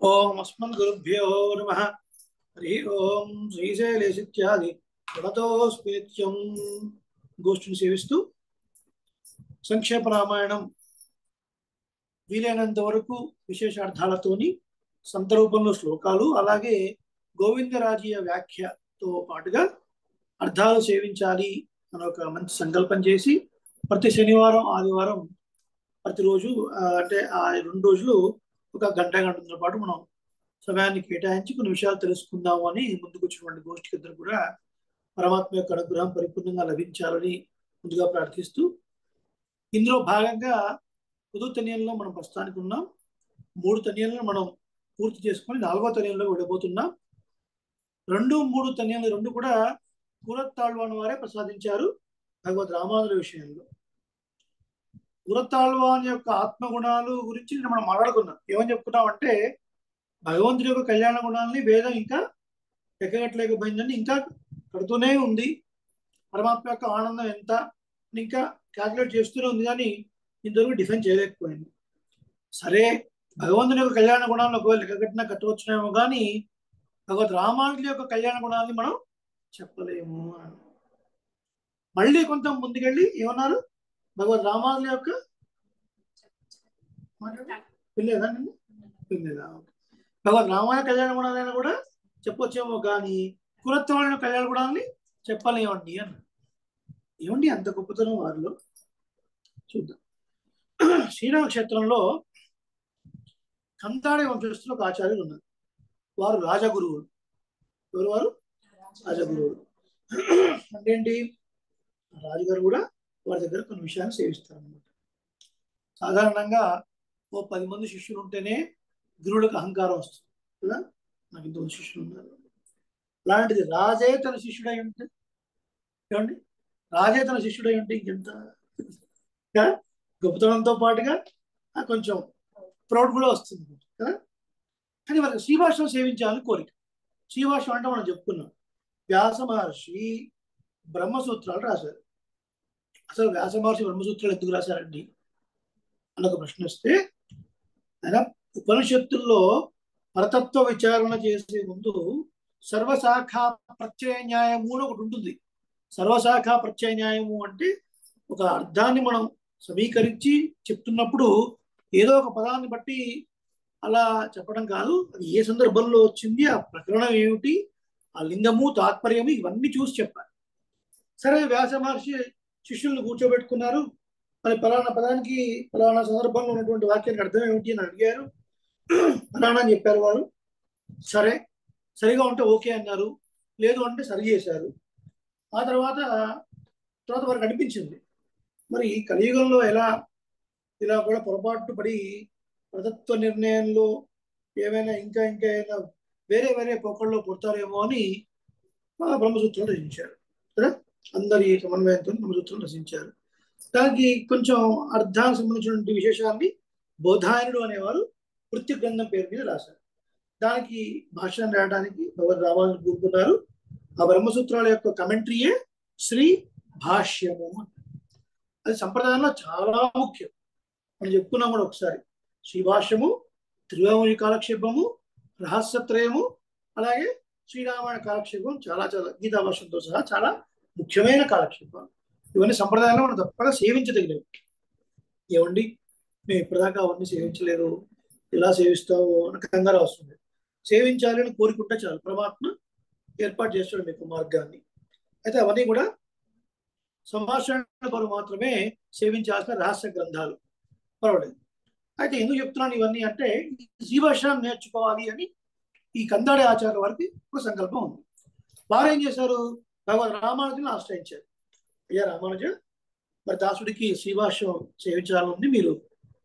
ओम अस्मद्गुरुभ्यो नमः। हरि ओम శ్రీశైలేశిత్యాది ప్రణతోస్మి నిత్యం. గోష్ఠిని సేవిస్తూ సంక్షేప రామాయణం వీలైనంత వరకు విశేషార్థాలతోని సంత రూపంలో శ్లోకాలు, అలాగే గోవిందరాజీయ వ్యాఖ్యతో పాటుగా అర్థాలు సేవించాలి అని ఒక మంచి సంకల్పం చేసి ప్రతి శనివారం ఆదివారం ప్రతిరోజు అంటే ఆ 2 రోజులు ఒక గంటన్నర పాటు మనం సమయాన్ని కేటాయించి కొన్ని విషయాలు తెలుసుకుందాము అని ముందుకు వచ్చినటువంటి గోష్ఠికి ఇద్దరు కూడా పరమాత్మ యొక్క అనుగ్రహం పరిపూర్ణంగా లభించాలని ముందుగా ప్రార్థిస్తూ, ఇందులో భాగంగా తన్యంలో మనం ప్రస్తుతానికి ఉన్నాం. 3 తన్యాలను మనం పూర్తి చేసుకొని 4వ తన్యంలో విడబోతున్నాం. 2, 3 తన్యాలు 2 కూడా కూరత్తాళ్వాన్ వారే ప్రసాదించారు భగవద్ రామానుజుల విషయంలో. కూరత్తాళ్వాన్ యొక్క ఆత్మగుణాలు గురించి మనం మాట్లాడుకున్నాం. ఏమని చెప్పుకున్నాం అంటే, భగవంతుడి యొక్క కళ్యాణ గుణాలని వేదం ఇంకా ఎక్కగట్లేకపోయిందని, ఇంకా కడుతూనే ఉంది. పరమాత్మ యొక్క ఆనందం ఎంత ఇంకా క్యాల్కులేట్ చేస్తూనే ఉంది, కానీ ఇంతవరకు డిఫైన్ చేయలేకపోయింది. సరే, భగవంతుని యొక్క కళ్యాణ గుణాలను ఒకవేళ లెక్కగట్టినా కట్టవచ్చునేమో, కానీ భగవద్ రామానుజుల యొక్క కళ్యాణ గుణాలని మనం చెప్పలేము. మళ్ళీ కొంత ముందుకెళ్ళి ఏమన్నారు, భగవద్ రామానుజుల యొక్క పిల్లేదా పిల్లేదా భగవద్ రామాయణ కళ్యాణ గుణాలైనా కూడా చెప్పొచ్చేమో, కానీ కులత్వమైన కళ్యాణ గుణాలని చెప్పలేమండి అన్న. ఏమండి అంత గొప్పతనం వారిలో? చూద్దాం. శ్రీరామ క్షేత్రంలో కంతాడి వంశస్థులు ఒక ఆచార్యులు ఉన్నారు. వారు రాజగురువులు. ఎవరు వారు? రాజగురువులు. అంటే ఏంటి? రాజుగారు కూడా వారి దగ్గర కొన్ని విషయాన్ని సేవిస్తారు అన్నమాట. సాధారణంగా ఓ 10 మంది శిష్యులు ఉంటేనే గురువులకు అహంకారం వస్తుంది కదా. నాకు 2 శిష్యులు ఉన్నారు. అలాంటిది రాజే తన శిష్యుడై ఉంటే, ఏమండి, రాజే తన శిష్యుడై ఉంటే ఇంకెంత గొప్పతనంతో పాటుగా కొంచెం ప్రౌడ్ కూడా వస్తుంది కదా. కానీ మనకు శ్రీభాష్యం సేవించాలని కోరిక. శ్రీభాష్యం అంటే మనం చెప్పుకున్నాం, వ్యాస మహర్షి బ్రహ్మసూత్రాలు రాశారు. అసలు వ్యాస మహర్షి బ్రహ్మసూత్రాలు ఎందుకు రాశారండి అన్నొక ప్రశ్న వస్తే, ఆయన ఉపనిషత్తుల్లో పరతత్వ విచారణ చేసే ముందు సర్వశాఖా ప్రత్యయ న్యాయము అని ఒకటి ఉంటుంది. సర్వశాఖా ప్రత్యయ న్యాయము అంటే ఒక అర్థాన్ని మనం సమీకరించి చెప్తున్నప్పుడు ఏదో ఒక పదాన్ని బట్టి అలా చెప్పడం కాదు, అది ఏ సందర్భంలో వచ్చింది, ఆ ప్రకరణం ఏమిటి, ఆ లింగము తాత్పర్యము, ఇవన్నీ చూసి చెప్పాలి. సరే, వ్యాస మహర్షి శిష్యులను కూర్చోబెట్టుకున్నారు. మరి పలానా పదానికి పలానా సందర్భంలో ఉన్నటువంటి వాక్యానికి అర్థం ఏమిటి అని అడిగారు. పలానా అని చెప్పారు వారు. సరే, సరిగా ఉంటే ఓకే అన్నారు, లేదు అంటే సరి చేశారు. ఆ తర్వాత వారికి అనిపించింది, మరి కలియుగంలో ఇలా కూడా పొరపాటు పడి ప్రదత్వ నిర్ణయంలో ఏమైనా ఇంకా ఏమైనా వేరే పోకల్లో పుడతారేమో అని బ్రహ్మసూత్రం రచించారు కదా. అందరి సమన్వయంతో బ్రహ్మసూత్రం రచించారు. దానికి కొంచెం అర్థానికి సంబంధించినటువంటి విశేషాన్ని బోధాయనుడు అనేవారు వృత్తి గ్రంథం పేరు మీద రాశారు. దానికి భాష్యాన్ని రాయడానికి భగవద్ రామానుజులు కూరుకున్నారు. ఆ బ్రహ్మసూత్రాల యొక్క కమెంటరీయే శ్రీ భాష్యము. అది సంప్రదాయంలో చాలా ముఖ్యం. మనం చెప్పుకున్నాం కూడా ఒకసారి. శ్రీభాష్యము, త్రివేణి కాలక్షేపము, రహస్యత్రయము, అలాగే శ్రీరామాయణ కాలక్షేపం, చాలా గీతాభాష్యంతో సహా చాలా ముఖ్యమైన కాలక్షేపాలు. ఇవన్నీ సంప్రదాయంలో మనం తప్పగా సేవించదగినవి. ఏమండి, మేము ఇప్పటిదాకా అవన్నీ సేవించలేదు, ఎలా సేవిస్తావు అని కంగారు వస్తుంది. సేవించాలని కోరుకుంటే చాలు, పరమాత్మ ఏర్పాటు చేస్తాడు మీకు మార్గాన్ని. అయితే అవన్నీ కూడా సంభాషణ కొరకు మాత్రమే సేవించాల్సిన రహస్య గ్రంథాలు. పర్వాలేదు. అయితే ఎందుకు చెప్తున్నాను ఇవన్నీ అంటే, శ్రీభాష్యాన్ని నేర్చుకోవాలి అని ఈ కందాడి ఆచార్య వారికి ఒక సంకల్పం ఉంది. వారు ఏం చేశారు, భగవద్ రామానుజుని ఆశ్రయించారు. అయ్యా రామానుజ, మరి దాసుడికి శ్రీభాష్యం సేవించాలని ఉంది, మీరు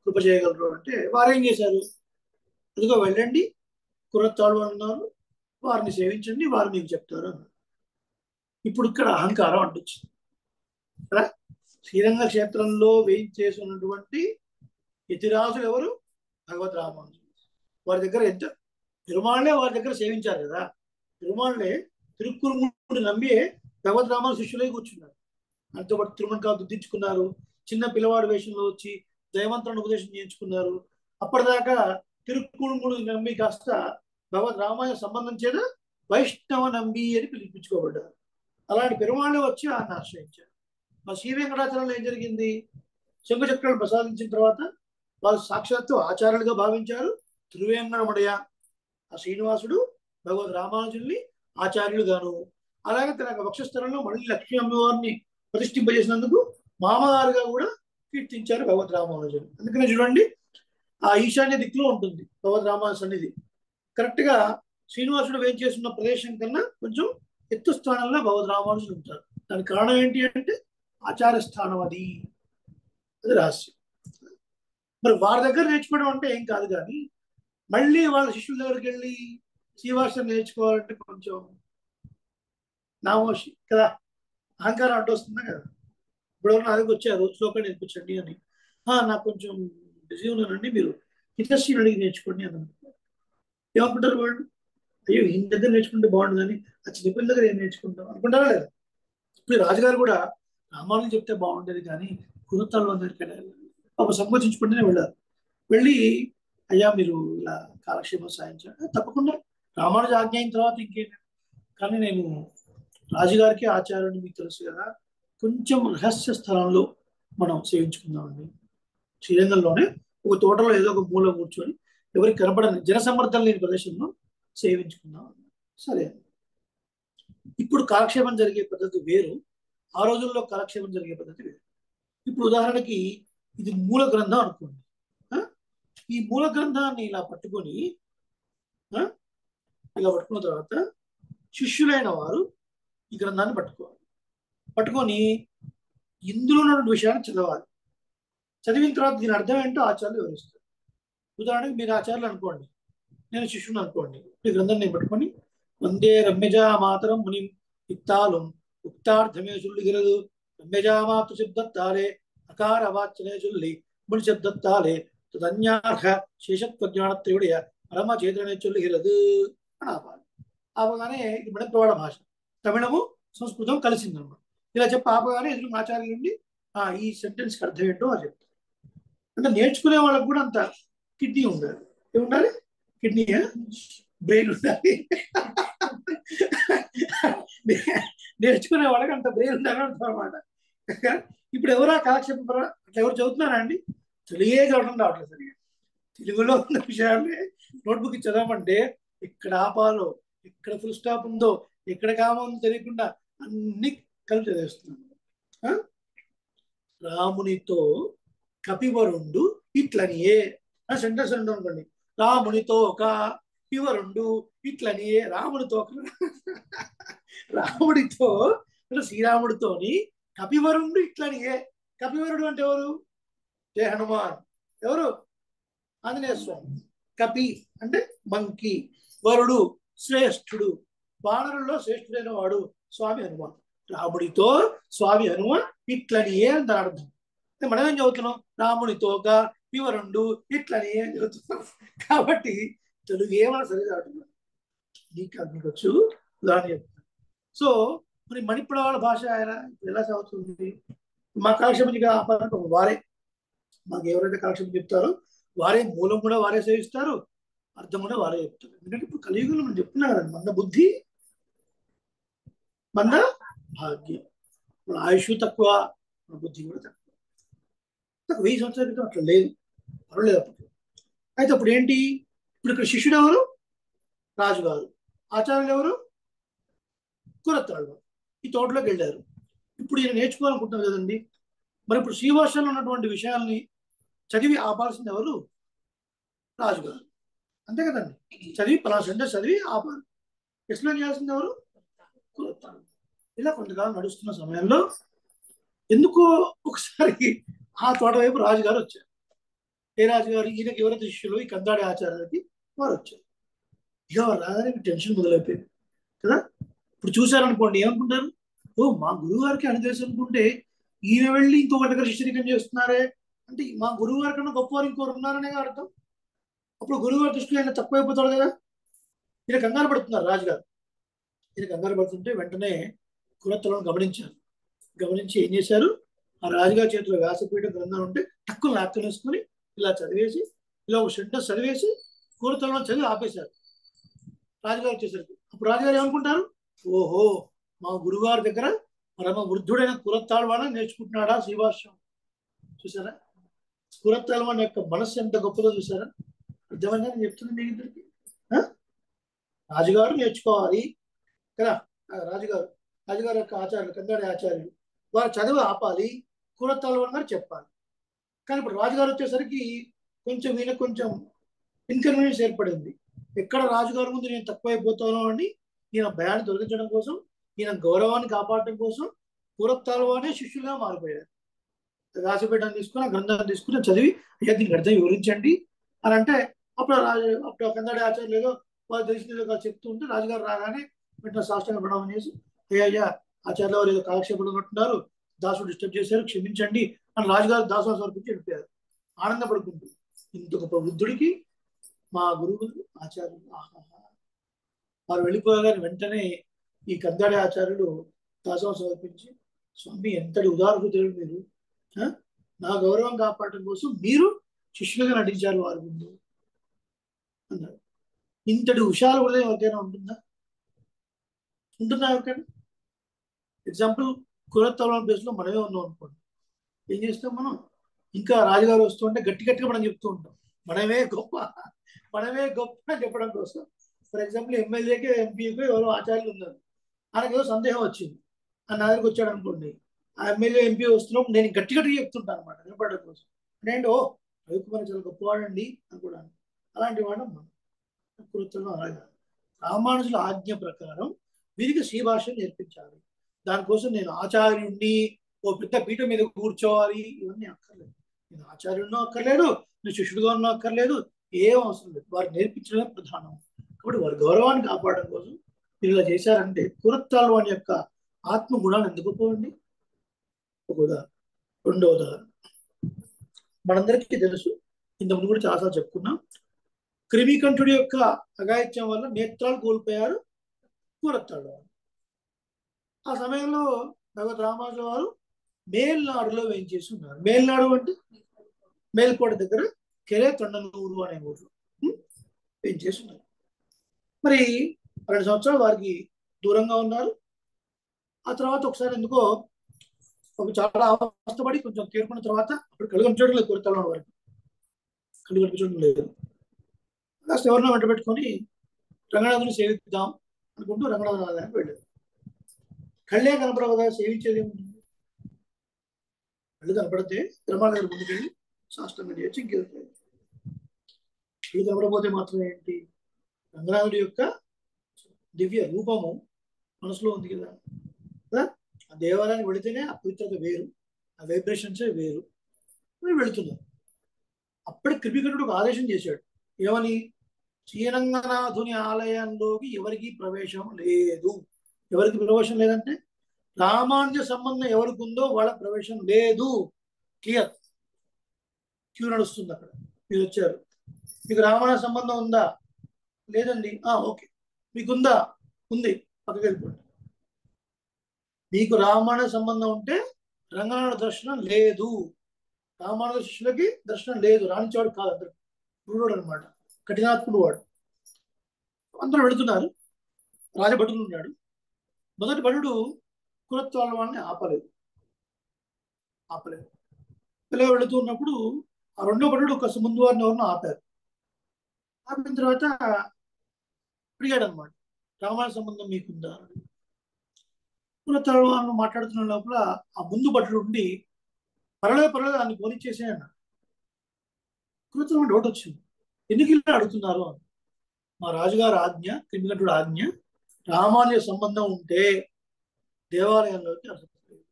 కృప చేయగలరు అంటే, వారు ఏం చేశారు, ఇదిగో వెళ్ళండి, కుర్రత్తాడు అన్నారు, వారిని సేవించండి, వారు మీకు చెప్తారు అన్నారు. ఇప్పుడు ఇక్కడ అహంకారం అడ్డొచ్చింది కదా. శ్రీరంగ క్షేత్రంలో వేయించేసి ఉన్నటువంటి యతిరాజులు ఎవరు? భగవద్ రామానుజులు. వారి దగ్గర తిరుమాళ్లే వారి దగ్గర సేవించారు కదా. తిరుమాళ్లే తిరుక్కురుముడి నమ్మి భగవద్ రామాను శిష్యులై కూర్చున్నారు. అంతో పాటు తిరుమణకాలు దిద్దించుకున్నారు. చిన్న పిల్లవాడి వేషంలో వచ్చి దయమంత్రాన్ని ఉపదేశం చేయించుకున్నారు. అప్పటిదాకా తిరుక్కుణుడు నంబి కాస్త భగవద్ రామాయణ సంబంధం చేత వైష్ణవ నంబి అని పిలిపించుకోబడ్డారు. అలాంటి పెరుమాళ్ళు వచ్చి ఆయన ఆశ్రయించారు. మా శ్రీ వెంకటాచలంలో ఏం జరిగింది? శంఖచక్రాలు ప్రసాదించిన తర్వాత వాళ్ళు సాక్షాత్తు ఆచార్యులుగా భావించారు. తిరువేంగనమడయ ఆ శ్రీనివాసుడు భగవద్ రామానుజుల్ని ఆచార్యులుగాను, అలాగే తన వక్షస్థలంలో మళ్ళీ లక్ష్మీ అమ్మవారిని ప్రతిష్ఠింపజేసినందుకు మామగారుగా కూడా కీర్తించారు భగవద్ రామానుజులు. అందుకనే చూడండి, ఆ ఈశాన్య దిక్కులో ఉంటుంది భగవద్ రామానుజ సన్నిధి. కరెక్ట్ గా శ్రీనివాసుడు వేం చేస్తున్న ప్రదేశం కన్నా కొంచెం ఎత్తు స్థానంలో భగవద్ రామానుజులు ఉంటారు. దానికి కారణం ఏంటి అంటే ఆచార్య స్థానం, అది రహస్యం. మరి వారి దగ్గర నేర్చుకోవడం అంటే ఏం కాదు, కానీ మళ్ళీ వాళ్ళ శిష్యుల దగ్గరికి వెళ్ళి శ్రీవాసం నేర్చుకోవాలంటే కొంచెం నామోషి కదా, అహంకారం అడ్డు వస్తుందా కదా. ఇప్పుడు నా దగ్గరికి వచ్చారు, శ్లోకం నేర్పించండి అని. నాకు కొంచెం బిజీ ఉన్నానండి, మీరు హితశ్రీని అడిగి నేర్చుకోండి అని. ఏమనుకుంటారు వాళ్ళు? అయ్యో ఈయన దగ్గర నేర్చుకుంటే బాగుండు, కానీ ఆ చిన్నపిల్ల దగ్గర ఏం నేర్చుకుంటాం అనుకుంటారా లేదా? ఇప్పుడు రాజుగారు కూడా రామానుజులు చెప్తే బాగుండేది, కానీ కురుతాళ్ళ దగ్గరికి వెళ్ళాలి, ఒక సంకోచించుకుంటూనే వెళ్ళారు. వెళ్ళి అయ్యా మీరు ఇలా కాలక్షేపం సాధించారు, తప్పకుండా రామానుజ ఆజ్ఞ అయిన తర్వాత ఇంకేంటి, కానీ నేను రాజుగారికి ఆచార్యుని మీకు తెలుసు కదా, కొంచెం రహస్య స్థలంలో మనం సేవించుకుందామండి. శ్రీరంగంలోనే ఒక తోటలో ఏదో ఒక మూల కూర్చొని ఎవరికి కనపడని జనసమ్మర్దం లేని ప్రదేశంలో సేవించుకుందాం. సరే, ఇప్పుడు కాలక్షేపం జరిగే పద్ధతి వేరు, ఆ రోజుల్లో కాలక్షేపం జరిగే పద్ధతి వేరు. ఇప్పుడు ఉదాహరణకి ఇది మూల గ్రంథం అనుకోండి. ఈ మూల గ్రంథాన్ని ఇలా పట్టుకొని ఇలా పట్టుకున్న తర్వాత శిష్యులైన వారు ఈ గ్రంథాన్ని పట్టుకోవాలి. పట్టుకొని ఇందులో ఉన్న విషయాన్ని చదవాలి. చదివిన తర్వాత దీని అర్థం ఏంటో ఆచార్యులు వివరిస్తారు. ఉదాహరణకి మీరు ఆచార్యులు అనుకోండి, నేను శిష్యుని అనుకోండి. ఈ గ్రంథం నేను పట్టుకొని వందే రమ్యజా మాతరం ముని ఇత్తాలు ఉక్తార్థమే చొల్లుகிறது రమ్యజా మాతృ శబ్దత్తాలే అకార వాచనే చొల్లి ముని శబ్దత్తాలే తదన్యార్హ శేషత్వ జ్ఞానత్రయుடைய పరమ చేతనే చొల్లుகிறது అని ఆపాలి. ఆపగానే ఇది మణిప్రవాడ భాష, తమిళము సంస్కృతం కలిసిందనమాట. ఇలా చెప్పి ఆపగానే ఎదురు ఆచార్యుల నుండి ఈ సెంటెన్స్కి అర్థం ఏంటో అని చెప్తారు. అంటే నేర్చుకునే వాళ్ళకు కూడా అంత కిడ్నీ ఉండాలి. ఏముండాలి? కిడ్నీ, బ్రెయిన్ ఉండాలి. నేర్చుకునే వాళ్ళకి అంత బ్రెయిన్ ఉండాలి అనమాట. ఇప్పుడు ఎవరా కాలక్షేపం అట్లా ఎవరు చదువుతున్నారా అండి? తెలుగే చదవడం రావట్లేదు సరిగా. తెలుగులో ఉన్న విషయాన్ని నోట్బుక్ చదవమంటే ఎక్కడ ఆపాలో, ఎక్కడ ఫుల్ స్టాప్ ఉందో, ఎక్కడ కామో తెలియకుండా అన్ని కలిపి చదివేస్తున్నాను. రామునితో కపివరుండు ఇట్లనియే సెంటెన్స్ రెండు అనుకోండి. రామునితో కపివరుండు ఇట్లనియే. రామునితో రాముడితో అంటే శ్రీరాముడితోని కపివరుండు ఇట్లనియే. కపివరుడు అంటే ఎవరు? జయ హనుమాన్. ఎవరు? ఆంజనేయ స్వామి. కపి అంటే మంకి, వరుడు శ్రేష్ఠుడు, వానరుల్లో శ్రేష్ఠుడైన వాడు స్వామి హనుమాన్. రాముడితో స్వామి హనుమాన్ ఇట్లనియే అని దాని అర్థం. మనం ఏం చదువుతున్నాం? రామునితో కపివరుండు ఇట్లనియే అని చదువుతున్నాం. కాబట్టి తెలుగు ఏమన్నా సరిగా ఆడుతున్నాం. నీకు వచ్చు ఉదాహరణ చెప్తాను. సో మరి మణిప్రవాళ భాష ఆయన ఎలా చదువుతుంది? మా కాలక్షేపంగా వారే, మాకు ఎవరైతే కాలక్షేపం చెప్తారో వారే మూలం కూడా వారే సేవిస్తారు, అర్థం కూడా వారే చెప్తారు. ఎందుకంటే ఇప్పుడు కలియుగంలో మనం చెప్తున్నా కదండి, మంద బుద్ధి మంద భాగ్యం. మన ఆయుష్ తక్కువ, మన బుద్ధి కూడా తక్కువ. 1000 సంవత్సరాల క్రితం అట్లా లేదు, పర్వాలేదు అప్పుడు. అయితే అప్పుడు ఏంటి? ఇప్పుడు ఇక్కడ శిష్యుడు ఎవరు? రాజుగారు. ఆచార్యులు ఎవరు? కురత్తాళ్ళు. ఈ తోటలోకి వెళ్ళారు. ఇప్పుడు ఈయన నేర్చుకోవాలనుకుంటున్నారు కదండి. మరి ఇప్పుడు శ్రీభాషలో ఉన్నటువంటి విషయాల్ని చదివి ఆపాల్సింది ఎవరు? రాజుగారు. అంతే కదండి. చదివి పలానా సెంటెన్స్ చదివి ఆపాలి. ఎక్స్ప్లెయిన్ చేయాల్సింది ఎవరు? కురత్తాళ్ళు. ఇలా కొంతకాలం నడుస్తున్న సమయంలో ఎందుకో ఒకసారి ఆ తోట వైపు రాజుగారు వచ్చారు. ఏ రాజుగారు? ఈయనకి ఎవరైతే శిష్యులు ఈ కందాడి ఆచార్యులకి వారు వచ్చారు. ఇక రాగానే టెన్షన్ మొదలైపోయింది కదా. ఇప్పుడు చూశారనుకోండి, ఏమనుకుంటారు? ఓ మా గురువు గారికి అని తెలుసు అనుకుంటే ఈయన వెళ్ళి ఇంకొక దగ్గర శిష్యరికం చేస్తున్నారే అంటే మా గురువు గారి కన్నా గొప్పవారు ఇంకోరు ఉన్నారనే అర్థం. అప్పుడు గురువు గారి దృష్టిలో ఆయన తక్కువైపోతాడు కదా. ఈయన కంగారు పడుతున్నారు రాజుగారు. ఈయన కంగారు పడుతుంటే వెంటనే కురత్తలను గమనించారు. గమనించి ఏం చేశారు? ఆ రాజుగారి చేతిలో వ్యాసపీఠ గ్రంథం ఉంటే తక్కువ లాక్కునేసుకుని ఇలా చదివేసి, ఇలా ఒక సెంటెన్స్ చదివేసి కూరతల్వాన్ చదివి ఆపేశారు. రాజుగారు వచ్చేసరికి అప్పుడు రాజుగారు ఏమనుకుంటారు, ఓహో మా గురుగారి దగ్గర పరమ వృద్ధుడైన కూరతాళ్వాన్ నేర్చుకుంటున్నాడా శ్రీభాష్యం. చూసారా కూరతాళ్వాన్ యొక్క మనస్సు ఎంత గొప్పదో చూసారా. అర్థమైందా నేను చెప్తుంది మీ ఇద్దరికి. రాజుగారు నేర్చుకోవాలి కదా. రాజుగారు రాజుగారి యొక్క ఆచార్యులు కంగాడి ఆచార్యులు వారు చదువు ఆపాలి, కూరతాళ్వాన్ గారు చెప్పాలి. కానీ ఇప్పుడు రాజుగారు వచ్చేసరికి కొంచెం ఈయన కొంచెం ఇన్కన్వీనియన్స్ ఏర్పడింది. ఎక్కడ రాజుగారి ముందు నేను తక్కువైపోతానో అని ఈయన భయాన్ని తొలగించడం కోసం, ఈయన గౌరవాన్ని కాపాడటం కోసం కూరతాళ్వానే శిష్యులుగా మారిపోయారు. రాసిపేటను తీసుకుని ఆ గ్రంథాన్ని తీసుకుని చదివి అయ్యా దీనికి అర్థం వివరించండి అని అంటే అప్పుడు కందాడి ఆచార్యులు ఏదో వాళ్ళు తెలిసిన చెప్తూ ఉంటే రాజుగారు రాగానే వెంటనే సాష్టాంగ ప్రణామం చేసి అయ్యా ఆచార్యులు వారు ఏదో కాలక్షేపంలో ఉన్నట్టున్నారు, దాసుడు డిస్టర్బ్ చేశారు క్షమించండి అని రాజుగారు దాసు సమర్పించి వెళ్ళిపోయారు ఆనందపడుకుంటూ. ఇంత గొప్ప వృద్ధుడికి మా గురువులు ఆచార్యులు వారు వెళ్ళిపోయారు. వెంటనే ఈ కందాడి ఆచార్యులు దాసం సమర్పించి స్వామి ఎంతటి ఉదాహృతులు మీరు, నా గౌరవం కాపాడటం కోసం మీరు శిష్యులుగా నటించారు వారి ముందు అన్నారు. ఇంతటి హుషారు కూడా ఎవరికైనా ఉంటుందా ఎవరికైనా? ఎగ్జాంపుల్ కూరతాళ్వాన్ ప్లేస్ లో మనమే ఉన్నాం అనుకోండి, ఏం చేస్తాం మనం? ఇంకా రాజుగారు వస్తుంటే గట్టి గట్టిగా మనం చెప్తూ ఉంటాం మనమే గొప్ప అని చెప్పడం కోసం. ఫర్ ఎగ్జాంపుల్ ఎమ్మెల్యేకి ఎంపీకి ఎవరో ఆచార్యులు ఉన్నారు, ఆయనకు ఏదో సందేహం వచ్చింది ఆయన నా దగ్గరికి వచ్చాడు అనుకోండి, ఆ ఎమ్మెల్యే ఎంపీ వస్తున్నప్పుడు నేను గట్టి గట్టిగా చెప్తుంటాను అనమాట వినపడడం కోసం. అంటే ఓ రవికుమార్ చాలా గొప్పవాడండి అనుకోవడానికి. అలాంటి వాడు మనం కూర్చోవడం అలాగే. రామానుజుల ఆజ్ఞ ప్రకారం వీరికి శ్రీభాష నేర్పించాలి. దానికోసం నేను ఆచార్యుడిని ఓ పెద్ద పీఠ మీద కూర్చోవాలి ఇవన్నీ అక్కర్లేదు. నేను ఆచార్యుడినో అక్కర్లేదు, నేను శిష్యుడిగా ఉన్నో అక్కర్లేదు, ఏం అవసరం లేదు. వారు నేర్పించడమే ప్రధానం. కాబట్టి వారి గౌరవాన్ని కాపాడడం కోసం మీరు ఇలా చేశారంటే కూరతాళ్వాన్ యొక్క ఆత్మ గుణాలు ఎందుకు పోవండి. ఒక ఉదాహరణ. రెండో ఉదాహరణ మనందరికీ తెలుసు, ఇంతకుముందు కూడా చాలాసార్లు చెప్పుకున్నాం. క్రిమికంఠుడి యొక్క అఘాయిత్యం వల్ల నేత్రాలు కోల్పోయారు కూరతాళ్వాన్. ఆ సమయంలో భగవద్ రామానుజుల వారు మేల్నాడులో వేయించేసి ఉన్నారు. మేల్నాడు అంటే మేల్కోట దగ్గర కెరే తొండనూరు అనే ఊరు వేయించేసి ఉన్నారు. మరి 2 సంవత్సరాలు వారికి దూరంగా ఉన్నారు. ఆ తర్వాత ఒకసారి ఎందుకో చాలా అవస్థపడి కొంచెం తేరుకున్న తర్వాత అప్పుడు కళ్ళు కనిపించడం లేదు కూరతాళ్వాన్ వారికి, కళ్ళు కనిపించడం లేదు. కాస్త ఎవరినో వెంట పెట్టుకొని రంగనాథుని సేవిద్దాం అనుకుంటూ రంగనాథ ఆలయానికి వెళ్ళారు. కళ్ళే కనపడవు కదా, సేవించేది ఏముంటుంది? కళ్ళు కనపడితే తిరుమల గారి ముందుకెళ్ళి సాష్టంగా చేసి ఇంకెళ్తాయి. కళ్ళు కనపడపోతే మాత్రం ఏంటి? రంగనాథుడి యొక్క దివ్య రూపము మనసులో ఉంది కదా. ఆ దేవాలయానికి వెళితేనే ఆ పవిత్రత వేరు, ఆ వైబ్రేషన్సే వేరు. వెళుతున్నారు. అప్పటి కృపికరుడు ఒక ఆదేశం చేశాడు. ఏమని? శ్రీరంగనాథుని ఆలయంలోకి ఎవరికి ప్రవేశం లేదు. ఎవరికి ప్రవేశం లేదంటే రామానుజ సంబంధం ఎవరికి ఉందో వాళ్ళ ప్రవేశం లేదు. క్లియర్. క్యూ నడుస్తుంది అక్కడ. మీరు వచ్చారు, మీకు రామానుజ సంబంధం ఉందా? లేదండి. ఓకే. మీకుందా? ఉంది. పక్కకి వెళ్ళిపోండి. మీకు రామానుజ సంబంధం ఉంటే రంగనాథ దర్శనం లేదు. రామానుజ శిష్యులకి దర్శనం లేదు. రాణించేవాడు కాదు, అందరు క్రూరుడు అనమాట, కఠినాత్ముడు వాడు. అందరూ వెళుతున్నారు. రాజభటుడు ఉన్నాడు. మొదటి భటుడు కూరతాళ్వాన్ని ఆపలేదు. పిల్లలు వెళుతూ ఉన్నప్పుడు ఆ రెండో భటుడు ఒక ముందు వారిని ఎవరినో ఆపారు. ఆపిన తర్వాత అడిగాడు అనమాట, రామాయణ సంబంధం మీకుందా? కూరతాళ్వాన్ మాట్లాడుతున్న లోపల ఆ ముందు భటుడు ఉండి పర్లేదు దాన్ని పోనిచ్చేసే అన్నాడు. కూరతాళ్వాన్ డౌట్ వచ్చింది, ఎందుకు ఇలా అడుగుతున్నారు అని. మా రాజుగారి ఆజ్ఞ, క్రిమికంఠుడు ఆజ్ఞ, రామానుజ సంబంధం ఉంటే దేవాలయంలోకి అర్హత లేదు.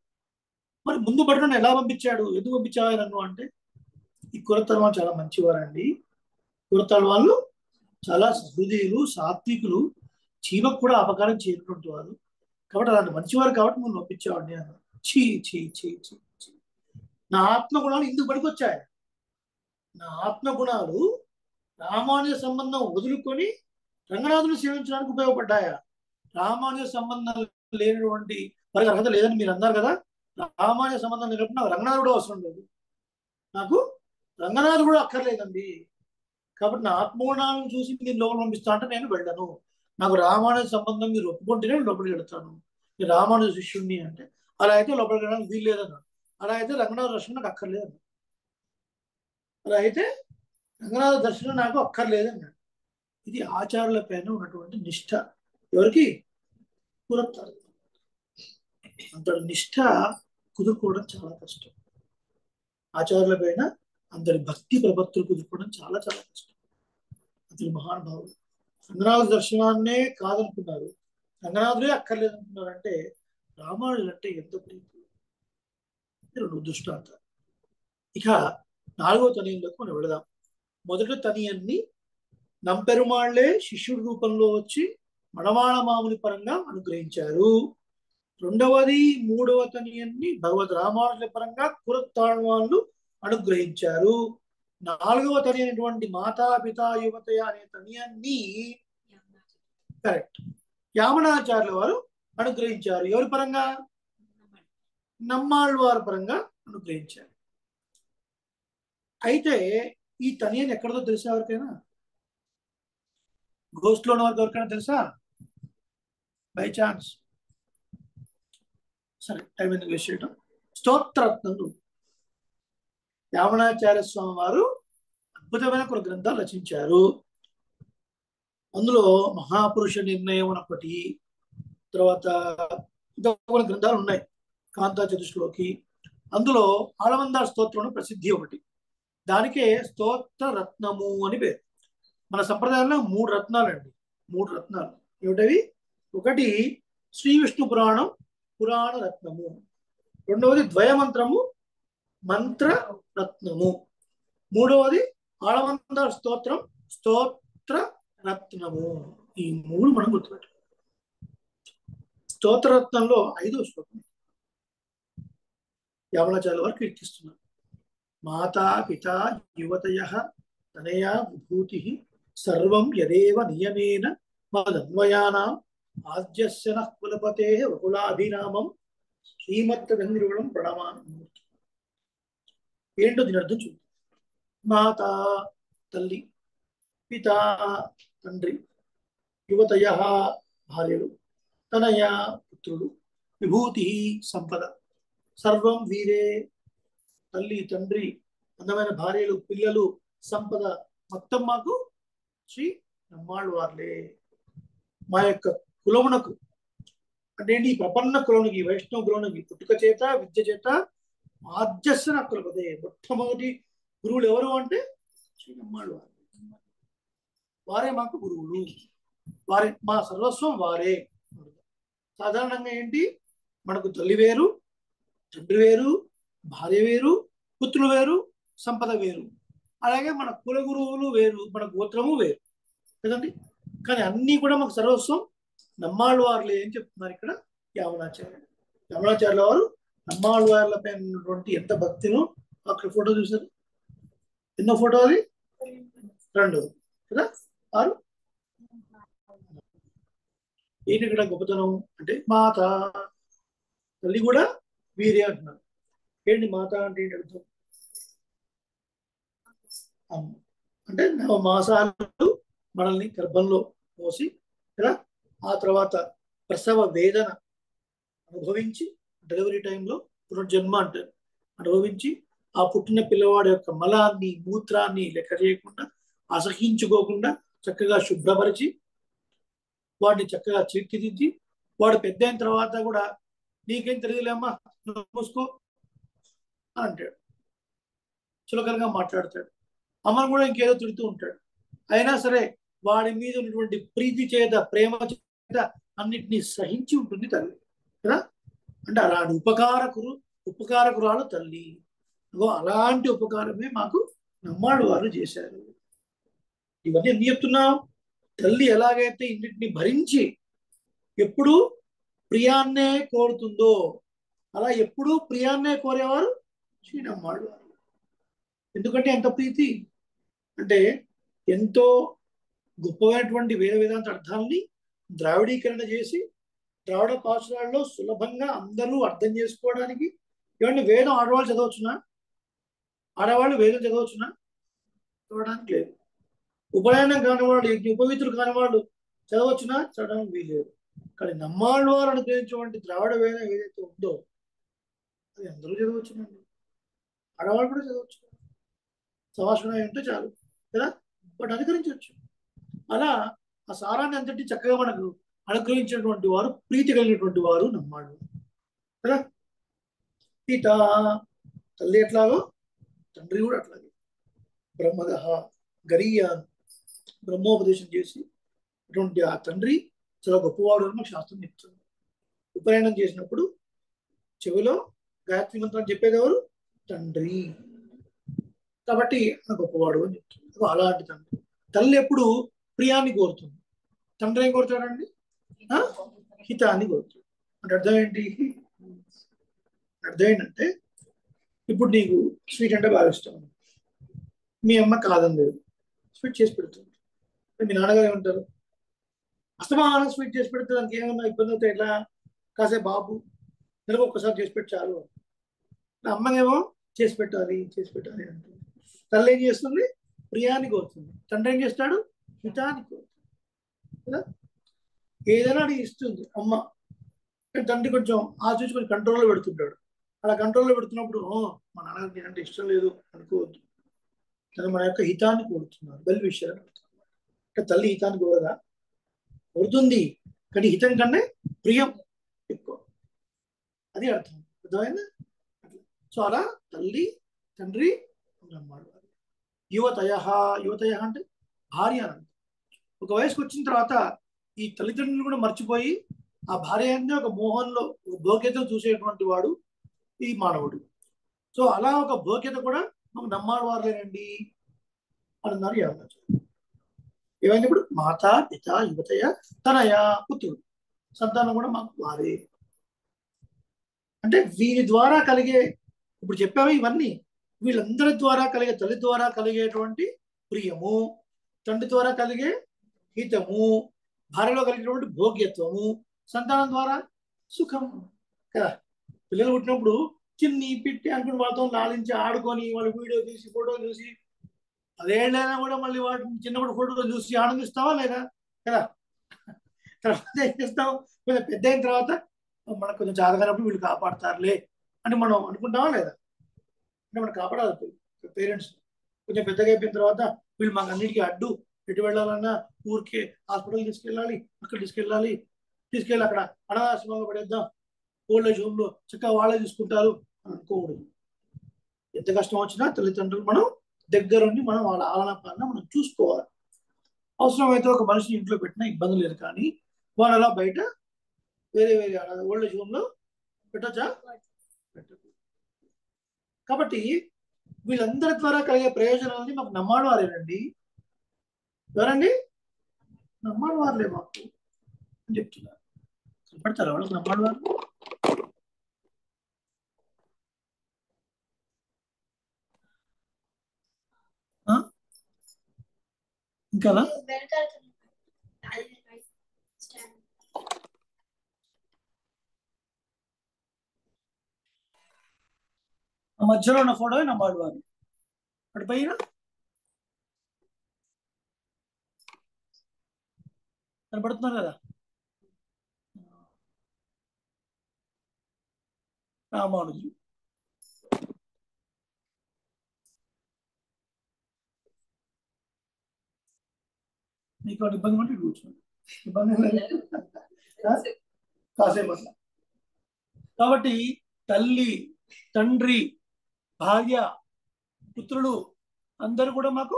మరి ముందు భటులను ఎలా పంపించాడు? ఎందుకు పంపించావు నన్ను అంటే, ఈ కూరతాళ్వాన్ చాలా మంచివారండి, కూరతాళ్వాన్లు చాలా హృదయులు, సాత్వికులు, చీమకు కూడా అపకారం చేయనటువంటి వారు, కాబట్టి అలాంటి మంచివారు కాబట్టి నువ్వు పంపించావండి అన్నాడు. చీ చీ చీ చీ చీ. నా ఆత్మగుణాలు ఇందుకు పనికొచ్చాయి. నా ఆత్మగుణాలు రామానుజ సంబంధం వదులుకొని రంగనాథుని సేవించడానికి ఉపయోగపడ్డాయా? రామానుజ సంబంధం లేనటువంటి వారికి అర్హత లేదని మీరు అన్నారు కదా. రామానుజ సంబంధం లేనప్పుడు నాకు రంగనాథుడు అవసరం లేదు, నాకు రంగనాథుడు కూడా అక్కర్లేదండి. కాబట్టి నా ఆత్మగుణాలను చూసి మీరు లోపల పంపిస్తా అంటే నేను వెళ్ళను. నాకు రామానుజ సంబంధం మీరు ఒప్పుకుంటేనే నేను లోపలికి వెళ్తాను. నేను రామానుజ శిష్యుణ్ణి అంటే అలా అయితే లోపలికి వెళ్ళడానికి వీలు లేదన్నాడు. అలా అయితే రంగనాథ దర్శనం నాకు అక్కర్లేదు. అలా అయితే రంగనాథ దర్శనం నాకు అక్కర్లేదన్నాడు. ఇది ఆచార్యుల పైన ఉన్నటువంటి నిష్ఠ. ఎవరికి? కురత్తారు. అంత నిష్ఠ కుదుర్కోవడం చాలా కష్టం. ఆచార్యుల పైన అందరి భక్తి ప్రపత్తులు కుదుర్కోవడం చాలా చాలా కష్టం. అతని మహానుభావులు రంగనాథ దర్శనాన్నే కాదనుకున్నారు, రంగనాథులే అక్కర్లేదనుకున్నారంటే రామానుజులు అంటే ఎంత ప్రీతి. రెండు దృష్టాంతాలు. ఇక 4వ తనయంలోకి మనం వెళదాం. మొదటి తనయాన్ని నంపెరుమాళ్లే శిష్యుడి రూపంలో వచ్చి మణవాళ మాముని పరంగా అనుగ్రహించారు. రెండవది 3వ తనయాన్ని భగవద్ రామానుజుల పరంగా కురత్తాళ్వాన్లు అనుగ్రహించారు. 4వ తనయైనటువంటి మాతాపితా యువతయ అనే తనయాన్ని కరెక్ట్ యామనాచార్యుల వారు అనుగ్రహించారు. ఎవరి పరంగా? నమ్మాళ్వారి పరంగా అనుగ్రహించారు. అయితే ఈ తనయన్ ఎక్కడదో తెలుసా ఎవరికైనా? గోస్ట్ లో ఉన్న వారికి ఎవరికైనా తెలుసా? By chance? సరే, టైం ఎందుకు వేస్ట్ చేయడం. స్తోత్రరత్నములు యామనాచార్య స్వామి వారు అద్భుతమైన కొన్ని గ్రంథాలు రచించారు. అందులో మహాపురుష నిర్ణయం అని ఒకటి, తర్వాత ఇంకా కొన్ని గ్రంథాలు ఉన్నాయి, కాంతా చతుశ్లోకి. అందులో ఆళవందార్ స్తోత్రం ప్రసిద్ధి ఒకటి. దానికే స్తోత్ర రత్నము అని పేరు. మన సంప్రదాయంలో 3 రత్నాలు అండి. 3 రత్నాలు ఏమిటవి? ఒకటి శ్రీ విష్ణు పురాణం పురాణ రత్నము, రెండవది ద్వయమంత్రము మంత్ర రత్నము, మూడవది ఆళవందార్ స్తోత్రం స్తోత్ర రత్నము. ఈ 3 మనం గుర్తుపెట్టాలి. స్తోత్రరత్నంలో 5వ శ్లోకం యామనాచార్యుల వారు కీర్తిస్తున్నారు. మాతా పిత యువతయ తనయా విభూతి సర్వం యదేవ నియమేన మదన్వయానాం ఆద్యస్య నః కులపతేః వకులాభిరామం శ్రీమద్గంధిరుడం ప్రణమానమూర్తి. ఏంటో దీని అర్థం చూద్దాం. మాత తల్లి, పిత తండ్రి, యువతయ భార్యలు, తనయ పుత్రుడు, విభూతి సంపద, సర్వం వీరే తల్లి తండ్రి అందమైన భార్యలు పిల్లలు సంపద మొత్తం మాకు శ్రీ నమ్మాళ్వార్లే. మా యొక్క కులమునకు అంటే ఈ ప్రపన్న కులమునికి వైష్ణవ కులమునికి పుట్టుక చేత విద్య చేత ఆద్యస్య కులపదే మొట్టమొదటి గురువులు ఎవరు అంటే శ్రీ నమ్మాళ్వారు. వారే మాకు గురువులు, వారే మా సర్వస్వం వారే. సాధారణంగా ఏంటి, మనకు తల్లి వేరు, తండ్రి వేరు, భార్య వేరు, పుత్రులు వేరు, సంపద వేరు. అలాగే మన కుల గురువులు వేరు, మన గోత్రము వేరు కదండి. కానీ అన్నీ కూడా మాకు సర్వస్వం నమ్మాళ్వార్లే అని చెప్తున్నారు ఇక్కడ యామనాచార్యులు. యామనాచార్యుల వారు నమ్మాళ్వార్లపై ఉన్నటువంటి ఎంత భక్తిను అక్కడ ఫోటో చూసారు. ఎన్నో ఫోటో అది? 2 కదా, 6. ఏంటి ఇక్కడ గొప్పతనం అంటే మాత తల్లి కూడా వీరే అంటున్నారు. ఏంటి మాత అంటే ఏంటి అర్థం? అమ్మ అంటే 9 మాసాలు మనల్ని గర్భంలో మోసి కదా, ఆ తర్వాత ప్రసవ వేదన అనుభవించి డెలివరీ టైంలో పునర్జన్మ అంటారు అనుభవించి, ఆ పుట్టిన పిల్లవాడి యొక్క మలాన్ని మూత్రాన్ని లెక్క చేయకుండా అసహించుకోకుండా చక్కగా శుభ్రపరిచి వాడిని చక్కగా తీర్చిదిద్ది, వాడు పెద్ద అయిన తర్వాత కూడా నీకేం తెలియలేమ్మా మూసుకో అని అంటాడు, చులకనగా మాట్లాడతాడు. అమ్మను కూడా ఇంకేదో తిడుతూ ఉంటాడు. అయినా సరే వాడి మీద ఉన్నటువంటి ప్రీతి చేత ప్రేమ చేత అన్నిటినీ సహించి ఉంటుంది తల్లి కదా. అంటే అలాంటి ఉపకారకురాలు తల్లి. అలాంటి ఉపకారమే మాకు నమ్మాళ్వారు చేశారు. ఇవన్నీ ఎందుకు చెప్తున్నాం? తల్లి ఎలాగైతే ఇన్నిటిని భరించి ఎప్పుడూ ప్రియాన్నే కోరుతుందో అలా ఎప్పుడూ ప్రియాన్నే కోరేవారు శ్రీ నమ్మాళ్వారు. ఎందుకంటే ఎంత ప్రీతి అంటే, ఎంతో గొప్పమైనటువంటి వేద వేదాంత అర్థాలని ద్రావిడీకరణ చేసి ద్రావిడ పాఠశాలలో సులభంగా అందరూ అర్థం చేసుకోవడానికి. ఏమంటే వేదం ఆడవాళ్ళు చదవచ్చునా? ఆడవాళ్ళు వేదం చదవచ్చునా? చదవడానికి లేదు. ఉపనయనం కానివాడు ఉపవిత్రులు కానివాడు చదవచ్చునా? చదవడం వీలేదు. కానీ నమ్మాళ్ళ వారు అనుగ్రహించినటువంటి ద్రావిడ వేదం ఏదైతే ఉందో అది అందరూ చదవచ్చునండి. ఆడవాళ్ళు కూడా చదవచ్చు, సంభాషణ ఉంటే చాలు కదా, బట్ అనుకరించవచ్చు. అలా ఆ సారాన్ని అంతటి చక్కగా మనకు అనుగ్రహించినటువంటి వారు, ప్రీతి కలిగినటువంటి వారు నమ్మాడు కదా. పిత తల్లి ఎట్లాగో తండ్రి కూడా అట్లాగే. బ్రహ్మద గరీయాన్ బ్రహ్మోపదేశం చేసి అటువంటి ఆ తండ్రి చాలా గొప్పవాడు అని మనకు శాస్త్రం చెప్తుంది. ఉపనయనం చేసినప్పుడు చెవిలో గాయత్రి మంత్రాన్ని చెప్పేది ఎవరు? తండ్రి. కాబట్టి గొప్పవాడు అని చెప్తుంది. అలాంటి తండ్రి. తల్లి ఎప్పుడు ప్రియాన్ని కోరుతుంది, తండ్రి ఏం కోరుతాడండి? హితాన్ని కోరుతాడు. అంటే అర్థం ఏంటి? అర్థం ఏంటంటే ఇప్పుడు నీకు స్వీట్ అంటే బాగా ఇష్టం, మీ అమ్మ కాదని లేదు, స్వీట్ చేసి పెడుతుంది. మీ నాన్నగారు ఏమంటారు? అస్తమానం స్వీట్ చేసి పెడితే దానికి ఏమన్నా ఇబ్బంది అవుతాయి, ఎట్లా? కాసేపు బాబు నెలకు ఒక్కసారి చేసి పెట్టి చాలు. అమ్మనేమో చేసి పెట్టాలి అంటుంది. తల్లి ఏం చేస్తుంది? ప్రియాన్ని కోరుతుంది. తండ్రి ఏం చేస్తాడు? హితాన్ని కోరుతుంది కదా. ఏదైనా అది ఇస్తుంది అమ్మ, తండ్రి కొంచెం ఆలోచించుకొని కంట్రోల్లో పెడుతుంటాడు. అలా కంట్రోల్లో పెడుతున్నప్పుడు మా నాన్నగారికి నేనంటే ఇష్టం లేదు అనుకోవద్దు. తను మన యొక్క హితాన్ని కోరుతున్నారు, వెల్ విషయాన్ని కోరుతున్నారు. అంటే తల్లి హితాన్ని కోరదా? కోరుతుంది, కానీ హితం కన్నా ప్రియం ఎక్కువ. అది అర్థం. అర్థమైందా? సో అలా తల్లి తండ్రి నమ్మాడు. యువతయ అంటే భార్య అని. ఒక వయసుకు వచ్చిన తర్వాత ఈ తల్లిదండ్రులు కూడా మర్చిపోయి ఆ భార్య అంటే ఒక మోహంలో, ఒక భోగ్యత చూసేటువంటి వాడు ఈ మానవుడు. సో అలా ఒక భోగ్యత కూడా మాకు నమ్మాడు వారులేనండి అన్నారు యావనాచార్యులు. ఏమైంది ఇప్పుడు? మాత పిత యువతయ తనయ పుత్రుడు, సంతానం కూడా మాకు వారే. అంటే వీరి ద్వారా కలిగే, ఇప్పుడు చెప్పాము ఇవన్నీ, వీళ్ళందరి ద్వారా కలిగే, తల్లి ద్వారా కలిగేటువంటి ప్రియము, తండ్రి ద్వారా కలిగే హితము, భార్యలో కలిగేటువంటి భోగ్యత్వము, సంతానం ద్వారా సుఖము కదా. పిల్లలు పుట్టినప్పుడు చిన్ని పిట్టి అనుకుని వాళ్ళతో లాలించి ఆడుకొని వాళ్ళు వీడియో తీసి ఫోటో చూసి అదేళ్ళైనా కూడా మళ్ళీ వాటిని చిన్నప్పుడు ఫోటో చూసి ఆనందిస్తావా లేదా కదా. తర్వాత ఏం చేస్తాం? కొంచెం పెద్ద అయిన తర్వాత మనకు కొంచెం జాగ్రత్తగా వీళ్ళు కాపాడతారులే అని మనం అనుకుంటామా లేదా? అంటే మనం కాపాడాలి పేరెంట్స్. కొంచెం పెద్దగా అయిపోయిన తర్వాత వీళ్ళు మాకు అన్నిటికీ అడ్డు, ఎటు వెళ్ళాలన్నా ఊరికే హాస్పిటల్ తీసుకెళ్ళాలి, అక్కడ తీసుకెళ్ళి అక్కడ అనాథాశ్రమంలో పడేద్దాం, ఓల్డ్ ఏజ్ హోమ్లో చక్కగా వాళ్ళే చూసుకుంటారు అని అనుకోకూడదు. ఎంత కష్టం వచ్చినా తల్లిదండ్రులు మనం దగ్గరుండి మనం వాళ్ళ ఆలన పాలన మనం చూసుకోవాలి. అవసరమైతే ఒక మనిషిని ఇంట్లో పెట్టినా ఇబ్బంది లేదు, కానీ వాళ్ళు అలా బయట వేరే ఓల్డ్ ఏజ్ హోమ్లో పెట్టచ్చా? పెట్టదు. కాబట్టి వీళ్ళందరి ద్వారా కలిగే ప్రయోజనాలని మాకు నమ్మాడు వారేనండి. ఎవరండి? నమ్మాడు వారులే మాకు అని చెప్తున్నారు. కనపడతారా వాళ్ళకి నమ్మాడు వారు? ఇంకా మధ్యలో ఉన్న ఫోటో నమ్మాడు వారు. అటు పైన కనపడుతున్నారు కదా, రామానుజు. మీకు ఇబ్బంది ఉంటే కూర్చోండి, ఇబ్బంది లేదు కాసేపు అట్లా. కాబట్టి తల్లి తండ్రి భార్య పుత్రుడు అందరూ కూడా మాకు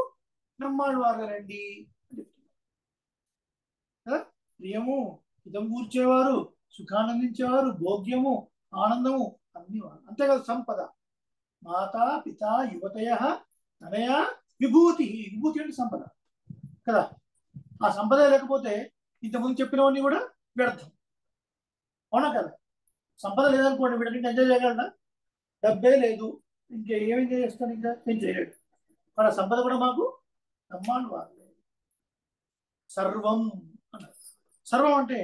నమ్మాడు వారండి. ప్రియము, హితం కూర్చేవారు, సుఖానందించేవారు, భోగ్యము, ఆనందము అన్ని వారు. అంతేకాదు సంపద, మాత పిత యువతయ తనయ విభూతి. విభూతి అంటే సంపద కదా. ఆ సంపద లేకపోతే ఇంతకుముందు చెప్పినవన్నీ కూడా వ్యర్థం, అవునా కదా. సంపద లేదనుకోండి, వీటిని ఎంజాయ్ చేయగలరా? డబ్బే లేదు, ఇంకా ఏం ఎంజాయ్ చేస్తాను? ఇంకా ఏం చేయలేడు. మన సంపద కూడా మాకు నమ్మాను వారు. సర్వం అన్నారు. సర్వం అంటే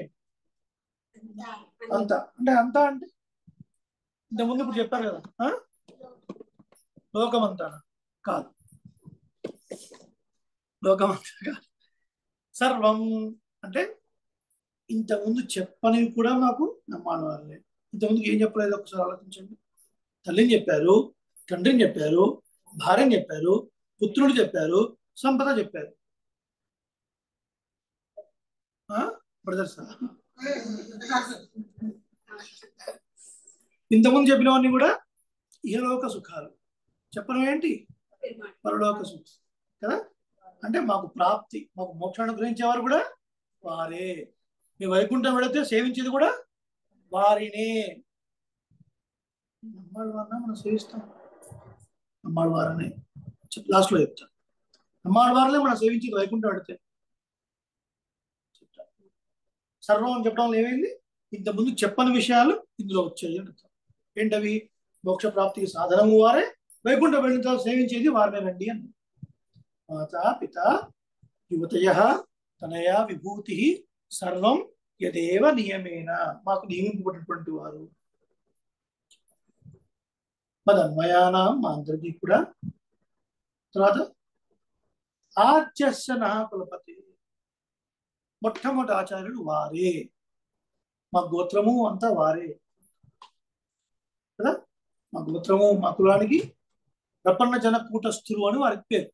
అంత అంటే అంతా అంటే ఇంతకుముందు ఇప్పుడు చెప్పారు కదా, లోకమంతా కాదు. లోకమంతా సర్వం అంటే ఇంతకుముందు చెప్పనివి కూడా మాకు నమ్మాలి వాళ్ళే. ఇంతకుముందు ఏం చెప్పలేదు ఒకసారి ఆలోచించండి. తల్లిని చెప్పారు, తండ్రిని చెప్పారు, భార్యని చెప్పారు, పుత్రుడు చెప్పారు, సంపద చెప్పారు. బ్రదర్స్ ఇంతకుముందు చెప్పినవన్నీ కూడా ఇహలోక సుఖాలు, చెప్పడం ఏంటి పరలోక సుఖం కదా. అంటే మాకు ప్రాప్తి, మాకు మోక్షాన్ని గురించేవారు కూడా వారే. మీ వైకుంఠం వెళితే సేవించేది కూడా వారినే. నమ్మాడు వారిన మనం సేవిస్తాం, నమ్మాడు వారనే లాస్ట్ లో చెప్తాం. నమ్మాడు వారినే మనం సేవించేది వైకుంఠం వెళితే. సర్వం అని చెప్పడం ఏమైంది, ఇంతకుముందు చెప్పని విషయాలు ఇందులో వచ్చాయి అని అర్థం. ఏంటవి? మోక్ష ప్రాప్తికి సాధనము వారే, వైకుంఠ వెళ్ళిన తర్వాత సేవించేది వారినే రండి అని. మాతా పిత యువతయ తనయా విభూతి సర్వం యదేవ నియమేన, మాకు నియమింపబడినటువంటి వారు. మదన్వయానాం మా అందరికీ కూడా. తర్వాత ఆర్యస్య నః కులపతి, మొట్టమొదటి ఆచార్యులు వారే. మా గోత్రము అంతా వారే కదా. మా గోత్రము, మా కులానికి ప్రపన్న జన కూటస్థులు అని వారికి పేరు.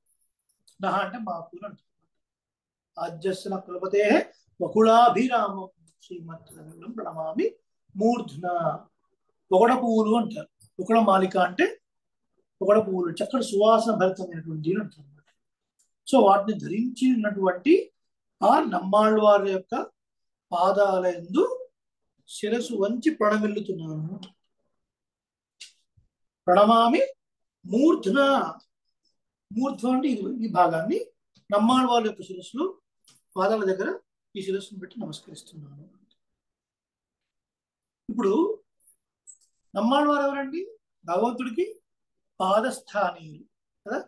నహ అంటే మా కులం అంటారు. ఆద్యస్న కులపతే వకుళాభిరామం శ్రీమద్రం ప్రణమామి మూర్ధున. పొగడ పువ్వులు అంటారు. పొగడ మాలిక అంటే పొగడ పువ్వులు, చక్కటి సువాసన భరితమైనటువంటి అంటారు. సో వాటిని ధరించినటువంటి ఆ నమ్మాళ్ళ వారి యొక్క పాదాల యందు శిరసు వంచి ప్రణమిల్లుతున్నాను. ప్రణమామి మూర్ధన. మూర్ధ్వ అంటే ఈ భాగాన్ని, నమ్మాళ్ళ వారి యొక్క శిరస్సులో పాదాల దగ్గర ఈ శిరస్సును పెట్టి నమస్కరిస్తున్నాను. ఇప్పుడు నమ్మాళ్ళ వారు ఎవరండి? భగవంతుడికి పాదస్థానీయులు కదా.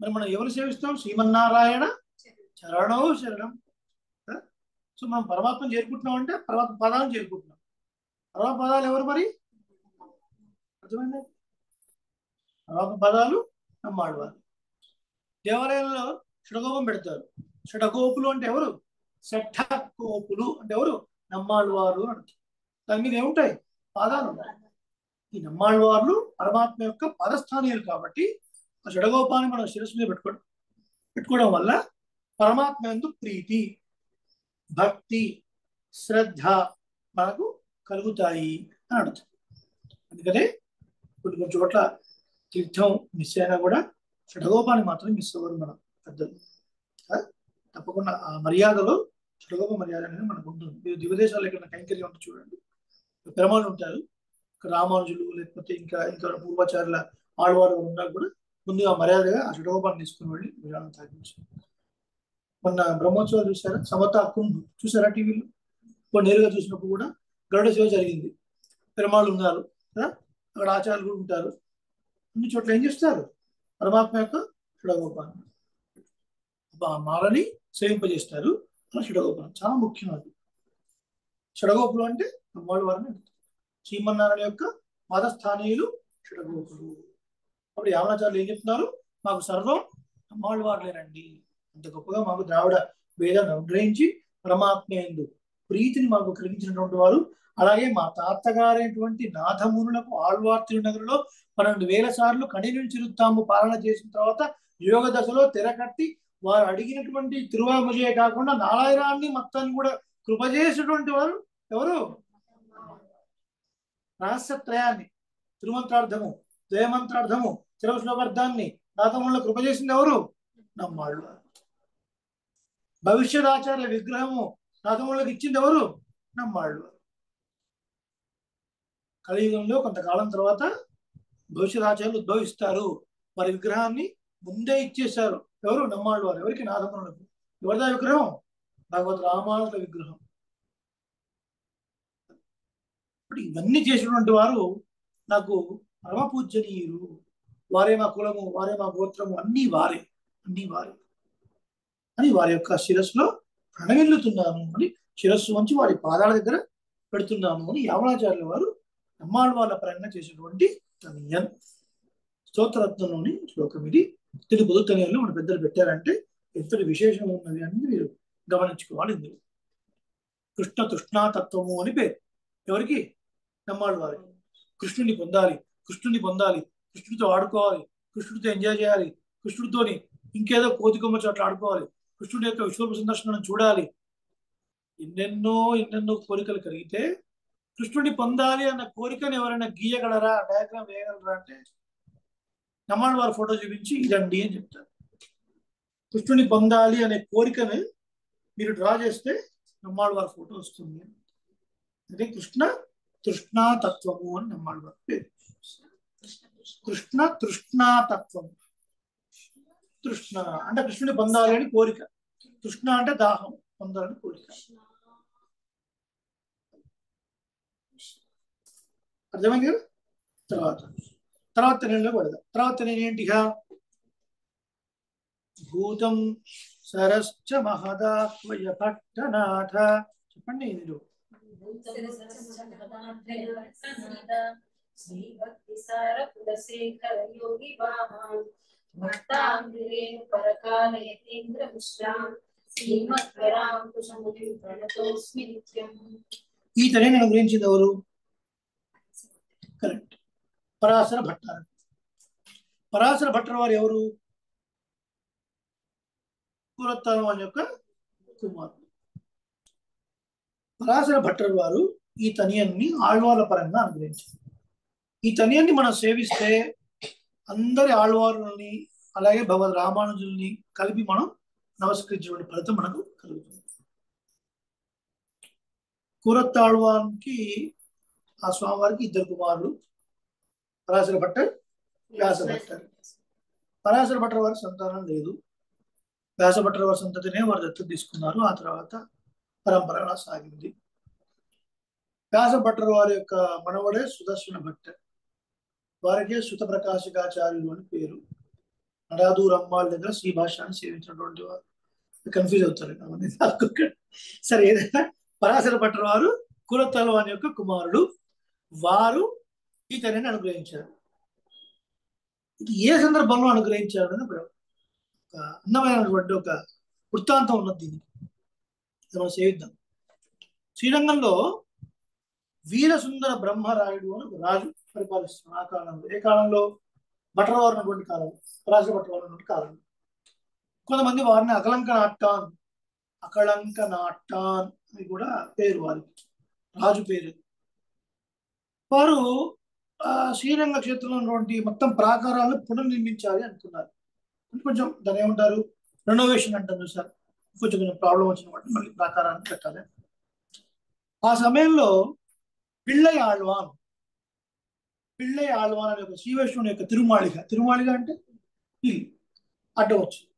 మరి మనం ఎవరు సేవిస్తాం? శ్రీమన్నారాయణ చరణో శరణం కదా. సో మనం పరమాత్మను చేరుకుంటున్నాం అంటే పరమాత్మ పదాలను చేరుకుంటున్నాం. పరమాత్మ పదాలు ఎవరు మరి? అర్థమైంది? పరమాత్మ పదాలు నమ్మాళ్ళ వారు. దేవాలయంలో షడగోపం పెడతారు. షడగోపులు అంటే ఎవరు? షఠకోపులు అంటే ఎవరు? నమ్మాళ్ళ వారు అంటారు. దాని మీద ఏముంటాయి? పాదాలు ఉంటాయి. ఈ నమ్మాళ్ళ వారు పరమాత్మ యొక్క పదస్థానీయులు కాబట్టి ఆ షడగోపాన్ని మనం శిరస్సు మీద పెట్టుకోవడం వల్ల పరమాత్మ యందు ప్రీతి, భక్తి, శ్రద్ధ మనకు కలుగుతాయి అని అర్థం. అందుకనే కొన్ని చోట్ల తీర్థం మిస్ అయినా కూడా షడగోపాన్ని మాత్రం మిస్ అవ్వరు మనం పెద్దలు. తప్పకుండా ఆ మర్యాదలో షడగోప మర్యాద అనేది మనకు ఉంటుంది. మీరు దివదేశాలు ఎక్కడ కైంకర్యం ఉంటుంది చూడండి, పెరమాళ్ళు ఉంటారు, రామానుజులు లేకపోతే ఇంకా పూర్వాచార్యుల ఆళ్వారు ఉన్నా కూడా ముందుగా మర్యాదగా ఆ షడగోపాన్ని తీసుకుని వెళ్ళి విరాళం తాగించారు. మొన్న బ్రహ్మోత్సవాలు చూసారా? సమతా కుంభ్ చూసారా టీవీలో? ఇప్పుడు నేరుగా చూసినప్పుడు కూడా గరుడ సేవ జరిగింది. పెరమాళ్ళు ఉన్నారు కదా, అక్కడ ఆచార్యులు కూడా ఉంటారు. అన్ని చోట్ల ఏం చేస్తారు? పరమాత్మ యొక్క షడగోపాన్ని మాలని సేవింపజేస్తారు. అలా షడగోపానం చాలా ముఖ్యం. అది షడగోపులు అంటే నమ్మాళ్ళ వారిని శ్రీమన్నారాయణ యొక్క పాదస్థానీయులు షడగోపులు. అప్పుడు యావనాచార్యులు ఏం చెప్తున్నారు? మాకు సర్వం నమ్మాళ్ళ వారులేనండి. అంత గొప్పగా మాకు ద్రావిడ వేదాన్ని అనుగ్రహించి పరమాత్మ యందు ప్రీతిని మాకు కలిగించినటువంటి వారు. అలాగే మా తాతగారైనటువంటి నాథమునులకు ఆళ్వార్ తిరునగరులో 12,000 సార్లు కడి నుంచి రుత్తాము పాలన చేసిన తర్వాత యోగ దశలో తెరకట్టి వారు అడిగినటువంటి తిరువాముజే కాకుండా నారాయణాన్ని మొత్తాన్ని కూడా కృప చేసినటువంటి వారు ఎవరు? రహస్యత్రయాన్ని, తిరుమంత్రార్థము, ద్వయమంత్రార్థము, చిరశ్లోకార్థాన్ని నాథమునుల కృప చేసింది ఎవరు? నమ్మాళ్ళు. భవిష్యదాచార్య విగ్రహము నాథమునులకు ఇచ్చింది ఎవరు? నమ్మాళ్ళు. కలియుగంలో కొంతకాలం తర్వాత భవిష్యదాచార్యులు ఉద్భవిస్తారు. వారి విగ్రహాన్ని ముందే ఇచ్చేశారు. ఎవరు? నమ్మాళ్ళు వారు. ఎవరికి? నాథమునులకు. ఎవరిదా విగ్రహం? భగవద్ రామానుజుల విగ్రహం. ఇప్పుడు ఇవన్నీ చేసినటువంటి వారు నాకు పరమ పూజనీయులు. వారే మా కులము, వారే మా గోత్రము, అన్నీ వారే అని వారి యొక్క శిరస్సులో ప్రణమిల్లుతున్నాను అని శిరస్సు వంచి వారి పాదాల దగ్గర పెడుతున్నాను అని యావనాచార్యుల వారు నమ్మాళ్ళ వాళ్ళ పరంగా చేసినటువంటి తనియన్ స్తోత్రరత్నంలోని శ్లోకం ఇది. తెలుగు తనియన్లో మన పెద్దలు పెట్టారంటే ఎంతటి విశేషం ఉన్నది అని మీరు గమనించుకోవాలి. ఇందులో కృష్ణ తృష్ణాతత్వము అని పేరు ఎవరికి? నమ్మాడు వారి. కృష్ణుని పొందాలి, కృష్ణుని పొందాలి, కృష్ణుడితో ఆడుకోవాలి, కృష్ణుడితో ఎంజాయ్ చేయాలి, కృష్ణుడితోని ఇంకేదో కోతికొమ్మ చోట్ల ఆడుకోవాలి, కృష్ణుడి యొక్క విశ్వరూప సందర్శనం చూడాలి, ఎన్నెన్నో కోరికలు కలిగితే కృష్ణుడిని పొందాలి అన్న కోరికను ఎవరైనా గీయగలరా, డయాగ్రామ్ వేయగలరా అంటే నమ్మాడు వారి ఫోటో చూపించి ఇదండి అని చెప్తారు. కృష్ణుడిని పొందాలి అనే కోరికను మీరు డ్రా చేస్తే నమ్మాడు వారి ఫోటో వస్తుంది. అంటే కృష్ణ తృష్ణాతత్వము అని నమ్మాడు వారి పేరు. కృష్ణ తృష్ణాతత్వము. తృష్ణ అంటే కృష్ణుని పొందాలి అని కోరిక, తృష్ణ అంటే దాహం, పొందాలని కోరిక. అర్థమైంది కదా? తర్వాత నేను పడదాం. తర్వాత నేను ఏంటిగా భూతం సరశ్చ మహదాత్వయ పట్టనాథ. చెప్పండి మీరు. ఈ తనే గురించింది ఎవరు? కరెక్ట్, పరాశర భట్టారు. పరాశర భట్టర్ వారు ఎవరు? కులత్తరం యొక్క కుమారుడు. పరాశర భట్టర్ వారు ఈ తనియన్ని ఆళ్వార్ల పరంగా అనుగ్రహించారు. ఈ తనియన్ని మనం సేవిస్తే అందరి ఆళ్వారులని అలాగే భగవద్ రామానుజుల్ని కలిపి మనం నమస్కరించినటువంటి ఫలితం మనకు కలుగుతుంది. కూరత్తాళ్వానికి ఆ స్వామివారికి ఇద్దరు కుమారులు, పరాశర భట్టర్, వ్యాస భట్టర్. పరాశర భట్టర్ వారి సంతానం లేదు. వ్యాస భట్టర్ వారి సంతతినే వారు దత్తత తీసుకున్నారు. ఆ తర్వాత పరంపరగా సాగింది. వ్యాస భట్టర్ వారి యొక్క మనవడే సుదర్శన భట్టర్. వారికి సుత ప్రకాశికాచార్యులు అని పేరు. నడాదూర్ అమ్మాళ్ళ దగ్గర శ్రీ భాష్యాన్ని సేవించినటువంటి వారు. కన్ఫ్యూజ్ అవుతారు. సరే, ఏదైనా పరాశర భట్టర్ వారు కులత్తల్వాన్ యొక్క కుమారుడు. వారు ఈతనిని అనుగ్రహించారు. ఇది ఏ సందర్భంలో అనుగ్రహించారు అని ఒక అందమైనటువంటి ఒక వృత్తాంతం ఉన్నది. దీనికి మనం సేవిద్దాం. శ్రీరంగంలో వీరసుందర బ్రహ్మరాయుడు అని ఒక రాజు పరిపాలిస్తున్నారు. ఆ కాలంలో, ఏ కాలంలో? భట్టర్ ఉన్నటువంటి కాలం, పరాశర భట్టర్ ఉన్నటువంటి కాలంలో. కొంతమంది వారిని అకలంక నాట్టాన్ అని కూడా పేరు వారికి, రాజు పేరు. వారు శ్రీరంగ క్షేత్రంలో ఉన్నటువంటి మొత్తం ప్రాకారాలను పునర్నిర్మించాలి అనుకున్నారు. కొంచెం దాని ఏమంటారు, రెనోవేషన్ అంటారు సార్. కొంచెం ప్రాబ్లం వచ్చిన వాటి మళ్ళీ ప్రాకారాన్ని పెట్టాలి. ఆ సమయంలో పిళ్ళై ఆళ్వాన్ అనే ఒక శ్రీవైష్ణవుని యొక్క తిరుమాళిగ అంటే ఇల్లు అడ్డం వచ్చింది.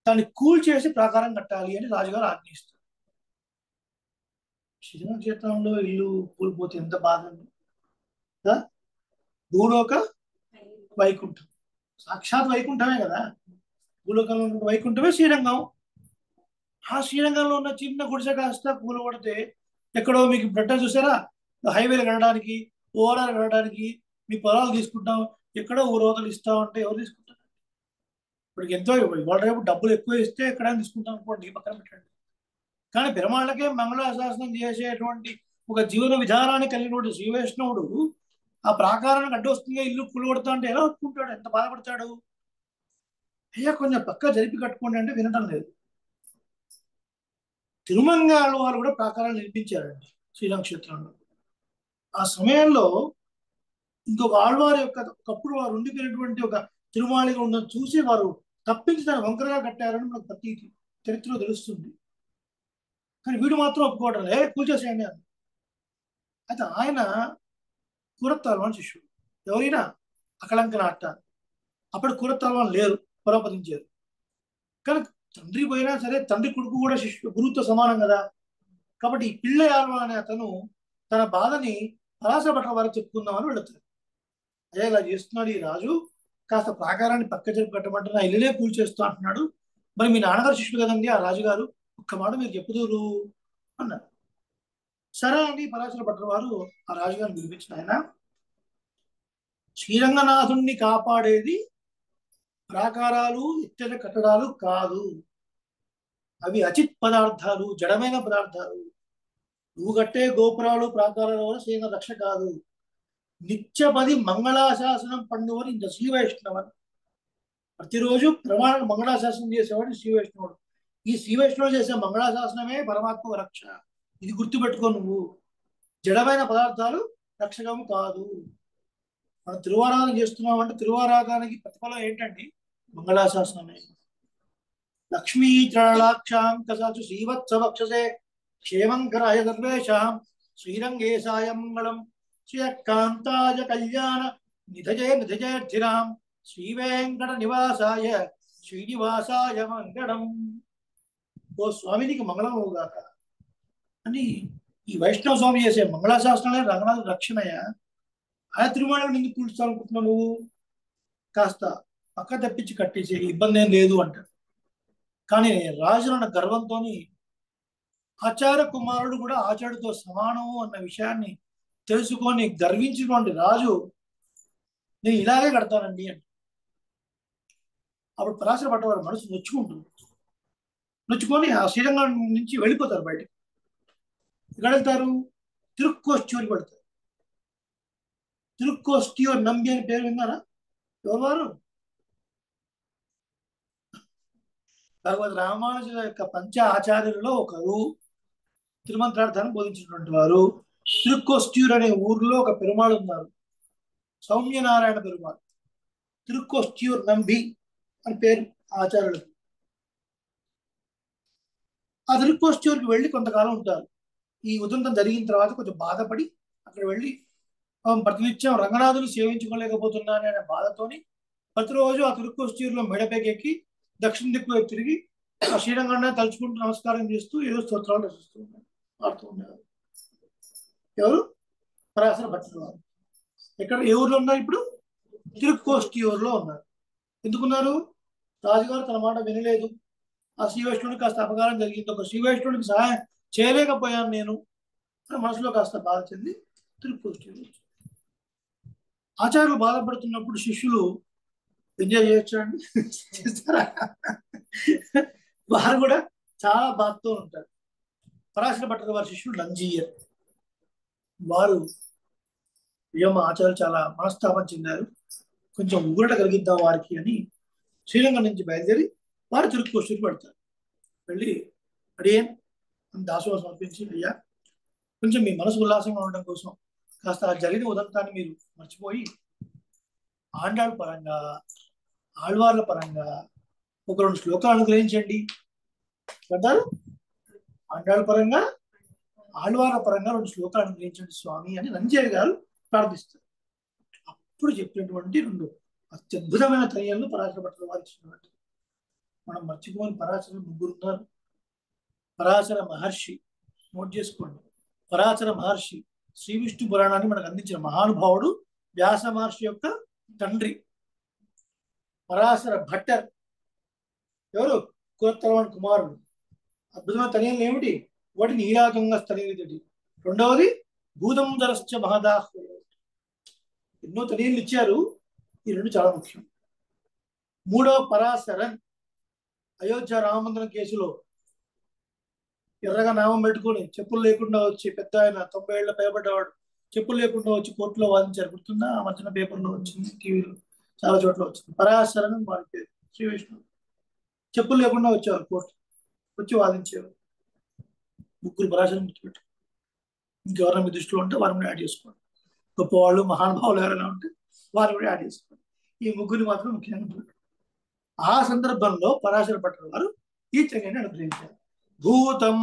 దాన్ని కూల్చేసి ప్రాకారం కట్టాలి అని రాజుగారు ఆజ్ఞయిస్తారు. శ్రీరంగ క్షేత్రంలో ఇల్లు కూలిపోతే ఎంత బాధ ఉంది. భూలోక వైకుంఠం, సాక్షాత్ వైకుంఠమే కదా. భూలోకంలో ఉన్న వైకుంఠమే శ్రీరంగం. ఆ శ్రీరంగంలో ఉన్న చిన్న గుడిసె కాస్త కూలబడితే ఎక్కడో మీకు బ్రెడ్ చూసారా, హైవేలు కనడానికి, ఓవరాలు కనడానికి మీ పొలాలు తీసుకుంటాం, ఎక్కడో ఊరవతలు ఇస్తామంటే ఎవరు తీసుకుంటారు? ఇప్పుడు ఎంతో ఇవాళ రేపు డబ్బులు ఎక్కువ ఇస్తే ఎక్కడైనా తీసుకుంటాం అనుకోండి, పక్కన పెట్టండి. కానీ పెరుమాళ్ళకే మంగళాశాసనం చేసేటువంటి ఒక జీవన విధానాన్ని కలిగినటువంటి శ్రీ వైష్ణవుడు ఆ ప్రాకారానికి అడ్డు వస్తుంది, ఇల్లు కూలగొడతా అంటే ఎలా ఒప్పుకుంటాడు? ఎంత బాధపడతాడు? అయ్యా కొంచెం పక్క జరిపి కట్టుకోండి అంటే వినటం లేదు. తిరుమంగాళ్ళ వారు కూడా ప్రాకారాలు నిర్మించారండి శ్రీరంగ క్షేత్రంలో. ఆ సమయంలో ఇంకొక ఆళ్వారి యొక్క ఒకప్పుడు వారు ఉండిపోయినటువంటి ఒక తిరుమాళిగా ఉండడం చూసి వారు తప్పించి దాన్ని వంకరగా కట్టారని మనకు ప్రతి చరిత్రలో తెలుస్తుంది. కానీ వీడు మాత్రం ఒప్పుకోవడం లే, కూల్చేసేయండి అని. అయితే ఆయన కూరత్తాల్వాన్ శిష్యుడు. ఎవరైనా అకలంక నాట. అప్పుడు కూరత్తాల్వాన్ లేరు, పరోపదించారు. కానీ తండ్రి పోయినా సరే తండ్రి కొడుకు కూడా గురువుతో సమానం కదా. కాబట్టి ఈ పిళ్ళై ఆళ్వాన్ అనే అతను తన బాధని పరాశర భట్టర్ వారికి చెప్పుకుందామని వెళుతారు. అదే ఇలా చేస్తున్నాడు ఈ రాజు, కాస్త ప్రాకారాన్ని పక్క జరిపి కట్టమంటే నా ఇల్లులే కూల్చేస్తూ అంటున్నాడు. మరి మీ నాన్నగారు శిష్యుడు కదండి ఆ రాజుగారు, ఒక్క మాట మీరు చెప్పుదూరు అన్నారు. సరే అని పరాశర భట్టర్ వారు ఆ రాజుగారిని పిలిపించిన ఆయన, శ్రీరంగనాథుణ్ణి కాపాడేది ప్రాకారాలు ఎత్తైన కట్టడాలు కాదు. అవి అచిత్ పదార్థాలు, జడమైన పదార్థాలు. నువ్వు కట్టే గోపురాలు ప్రాకారాల వల్ల శ్రీన రక్ష కాదు. నిత్యపది మంగళాశాసనం పండువని ఇంత శ్రీ వైష్ణవన్. ప్రతిరోజు ప్రమాణ మంగళాశాసనం చేసేవాడు శ్రీ వైష్ణవుడు. ఈ శ్రీ వైష్ణవుడు చేసే మంగళాశాసనమే పరమాత్మ రక్ష. ఇది గుర్తుపెట్టుకో నువ్వు. జడమైన పదార్థాలు రక్షకము కాదు. మనం తిరువారాధన చేస్తున్నాం అంటే తిరువారాధనకి ప్రతిఫలం ఏంటండి? మంగళాశాసనమే. లక్ష్మీ చరణాక్షాం కసాచు శ్రీవత్సవక్షసే క్షేమంకరాయ సర్వేషాం శ్రీరంగే సాయం మంగళం శ్రీకాంతాయ కళ్యాణ నిధజే నిధజేర్థిరాం శ్రీవేంకట నివాసాయ శ్రీనివాసాయ మంగళం. ఓ స్వామినికి మంగళముగాక అని ఈ వైష్ణవ స్వామి చేసే మంగళాశాసనాలే రంగనాథ రక్షణయ్య. ఆయన తిరుమల నీకు కూల్చాలనుకుంటున్నావు నువ్వు, కాస్త పక్క తప్పించి కట్టేసే ఇబ్బంది ఏం లేదు అంటాడు. కానీ రాజులన్న గర్వంతో ఆచార్య కుమారుడు కూడా ఆచార్యుడితో సమానము అన్న విషయాన్ని తెలుసుకొని గర్వించినటువంటి రాజు నేను ఇలాగే కడతానండి అంటే అప్పుడు పరాశర పట్టవారి మనసు నొచ్చుకుంటుంది. నొచ్చుకొని ఆ శ్రీరంగం నుంచి వెళ్ళిపోతారు బయటకు. ఎక్కడ వెళ్తారు? తిరుక్కోస్ట్యూర్కి వెళ్తారు. తిరుక్కోస్ట్యూర్ నంబి అని పేరు విన్నారా? ఎవరు? భగవద్ రామానుజుల యొక్క పంచ ఆచార్యులలో ఒకరు, తిరుమంత్రార్థాన్ని బోధించినటువంటి వారు. తిరుక్కోస్ట్యూర్ అనే ఊర్లో ఒక పెరుమాళ్ ఉన్నారు, సౌమ్యనారాయణ పెరుమాళ్. తిరుక్కోస్ట్యూర్ నంబి అని పేరు ఆచార్యులు. ఆ తిరుక్కోస్ట్యూర్కి వెళ్ళి కొంతకాలం ఉంటారు. ఈ ఉదంతం జరిగిన తర్వాత కొంచెం బాధపడి అక్కడ వెళ్ళి ప్రతినిత్యం రంగనాథుని సేవించుకోలేకపోతున్నాను అనే బాధతోని ప్రతిరోజు ఆ తిరుక్కోస్ట్యూర్లో మెడపైకెక్కి దక్షిణ దిక్కు తిరిగి ఆ శ్రీరంగాన్ని తలుచుకుంటూ నమస్కారం చేస్తూ ఏదో స్తోత్రాలు రచిస్తూ ఉన్నారు, ఆడుతూ ఉన్నారు. ఎవరు? పరాశర భట్టర్ వారు. ఎక్కడ, ఏ ఊర్లో ఉన్నారు ఇప్పుడు? తిరుక్కోస్ట్యూర్లో ఉన్నారు. ఎందుకున్నారు? రాజుగారు తన మాట వినలేదు, ఆ శ్రీ వైష్ణవుడికి కాస్త అపకారం జరిగింది, ఒక శ్రీ వైష్ణవుడికి సహాయం చేయలేకపోయాను నేను అని మనసులో కాస్త బాధ చెంది తిరుక్కోస్ట్యూర్. ఆచార్యులు బాధపడుతున్నప్పుడు శిష్యులు ఎంజాయ్ చేయొచ్చు అండి, చేస్తారా? వారు కూడా చాలా బాధతో ఉంటారు. పరాశర భట్టర్ వారి శిష్యుడు నంజీయర్. వారు ఏమో ఆచార్యులు చాలా మనస్తాపం చెందారు, కొంచెం ఊరట కలిగిద్దాం వారికి అని శ్రీరంగం నుంచి బయలుదేరి వారు తిరుక్కోస్ట్యూర్ పడతారు. వెళ్ళి అడియన్ అని దాసోహం సమర్పించి, అయ్యా కొంచెం మీ మనసు ఉల్లాసంగా ఉండడం కోసం కాస్త ఆ జరిగిన ఉదంతాన్ని మీరు మర్చిపోయి ఆండాళ్ళ పరంగా ఆళ్వార్ల పరంగా ఒక 2 శ్లోకాలు అనుగ్రహించండి అంటారు. ఆండాళ్ళ పరంగా ఆళ్వార్ల పరంగా 2 శ్లోకాలు అనుగ్రహించండి స్వామి అని నంజయ్య గారు ప్రార్థిస్తారు. అప్పుడు చెప్పినటువంటి 2 అత్యద్భుతమైన తయ్యలు పరాశర భట్టర్ వారు ఇచ్చినటువంటి. మనం మర్చిపోని పరాశర ముగ్గురు ఉన్నారు. పరాశర మహర్షి, నోట్ చేసుకోండి, పరాశర మహర్షి శ్రీ విష్ణు పురాణాన్ని మనకు అందించిన మహానుభావుడు, వ్యాస మహర్షి యొక్క తండ్రి. పరాశర భట్టర్ ఎవరు? కులత్తరవాణి కుమారుడు. అద్భుతమైన తనయులు ఏమిటి? ఒకటి నీలాతుంగ స్తనయుడి, రెండవది భూతంధరశ్చ మహదాహ్వయ. ఎన్నో తనయులు ఇచ్చారు, ఈ 2 చాలా ముఖ్యం. మూడవ పరాశరన్ అయోధ్య రామమందిరం కేసులో ఎర్రగా నామం పెట్టుకుని చెప్పులు లేకుండా వచ్చి, పెద్ద ఆయన 90 ఏళ్ళ పైబడ్డవాడు, చెప్పులు లేకుండా వచ్చి కోర్టులో వాదించారు. గుర్తుందా? ఆ మధ్యన పేపర్లో వచ్చింది, టీవీలో చాలా చోట్ల వచ్చింది. పరాశరన్ వారి పేరు. శ్రీ విష్ణు చెప్పులు లేకుండా వచ్చేవారు, కోర్టు వచ్చి వాదించేవారు. ముగ్గురు పరాశరం గుర్తుపెట్టు. ఇంకెవరైనా మీ దృష్టిలో ఉంటే వారిని కూడా యాడ్ చేసుకోండి. గొప్పవాళ్ళు మహానుభావులు ఎవరైనా ఉంటే వారిని కూడా యాడ్ చేసుకోండి. ఈ ముగ్గురిని మాత్రం ముఖ్యంగా. ఆ సందర్భంలో పరాశర భట్టర్ వారు ఈ చర్యని అనుగ్రహించారు. భూతం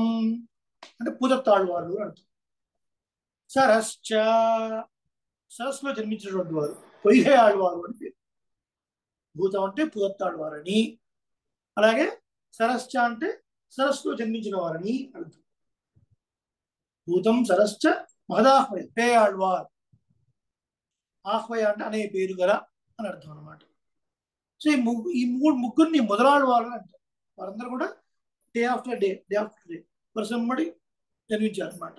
అంటే పూదత్తాళ్వారు అంటారు. సరశ్చ, సరస్సులో జన్మించినటువంటి వారు, పొయ్యే ఆళ్వారు అని పేరు. భూతం అంటే పూదత్తాళ్వారు అని, అలాగే సరశ్చ అంటే సరస్సులో జన్మించిన వారని అర్థం. భూతం సరశ్చ మహదాహ్వయ, పేయాళ్వార్. ఆహ్వయ అంటే అనే పేరు గల అని అర్థం అనమాట. సో ఈ ముగ్గురిని మొదలాళ్వారు అని అంటారు. వారందరూ కూడా day after day, day after day వరుసమ్మడి జన్మించారు అనమాట.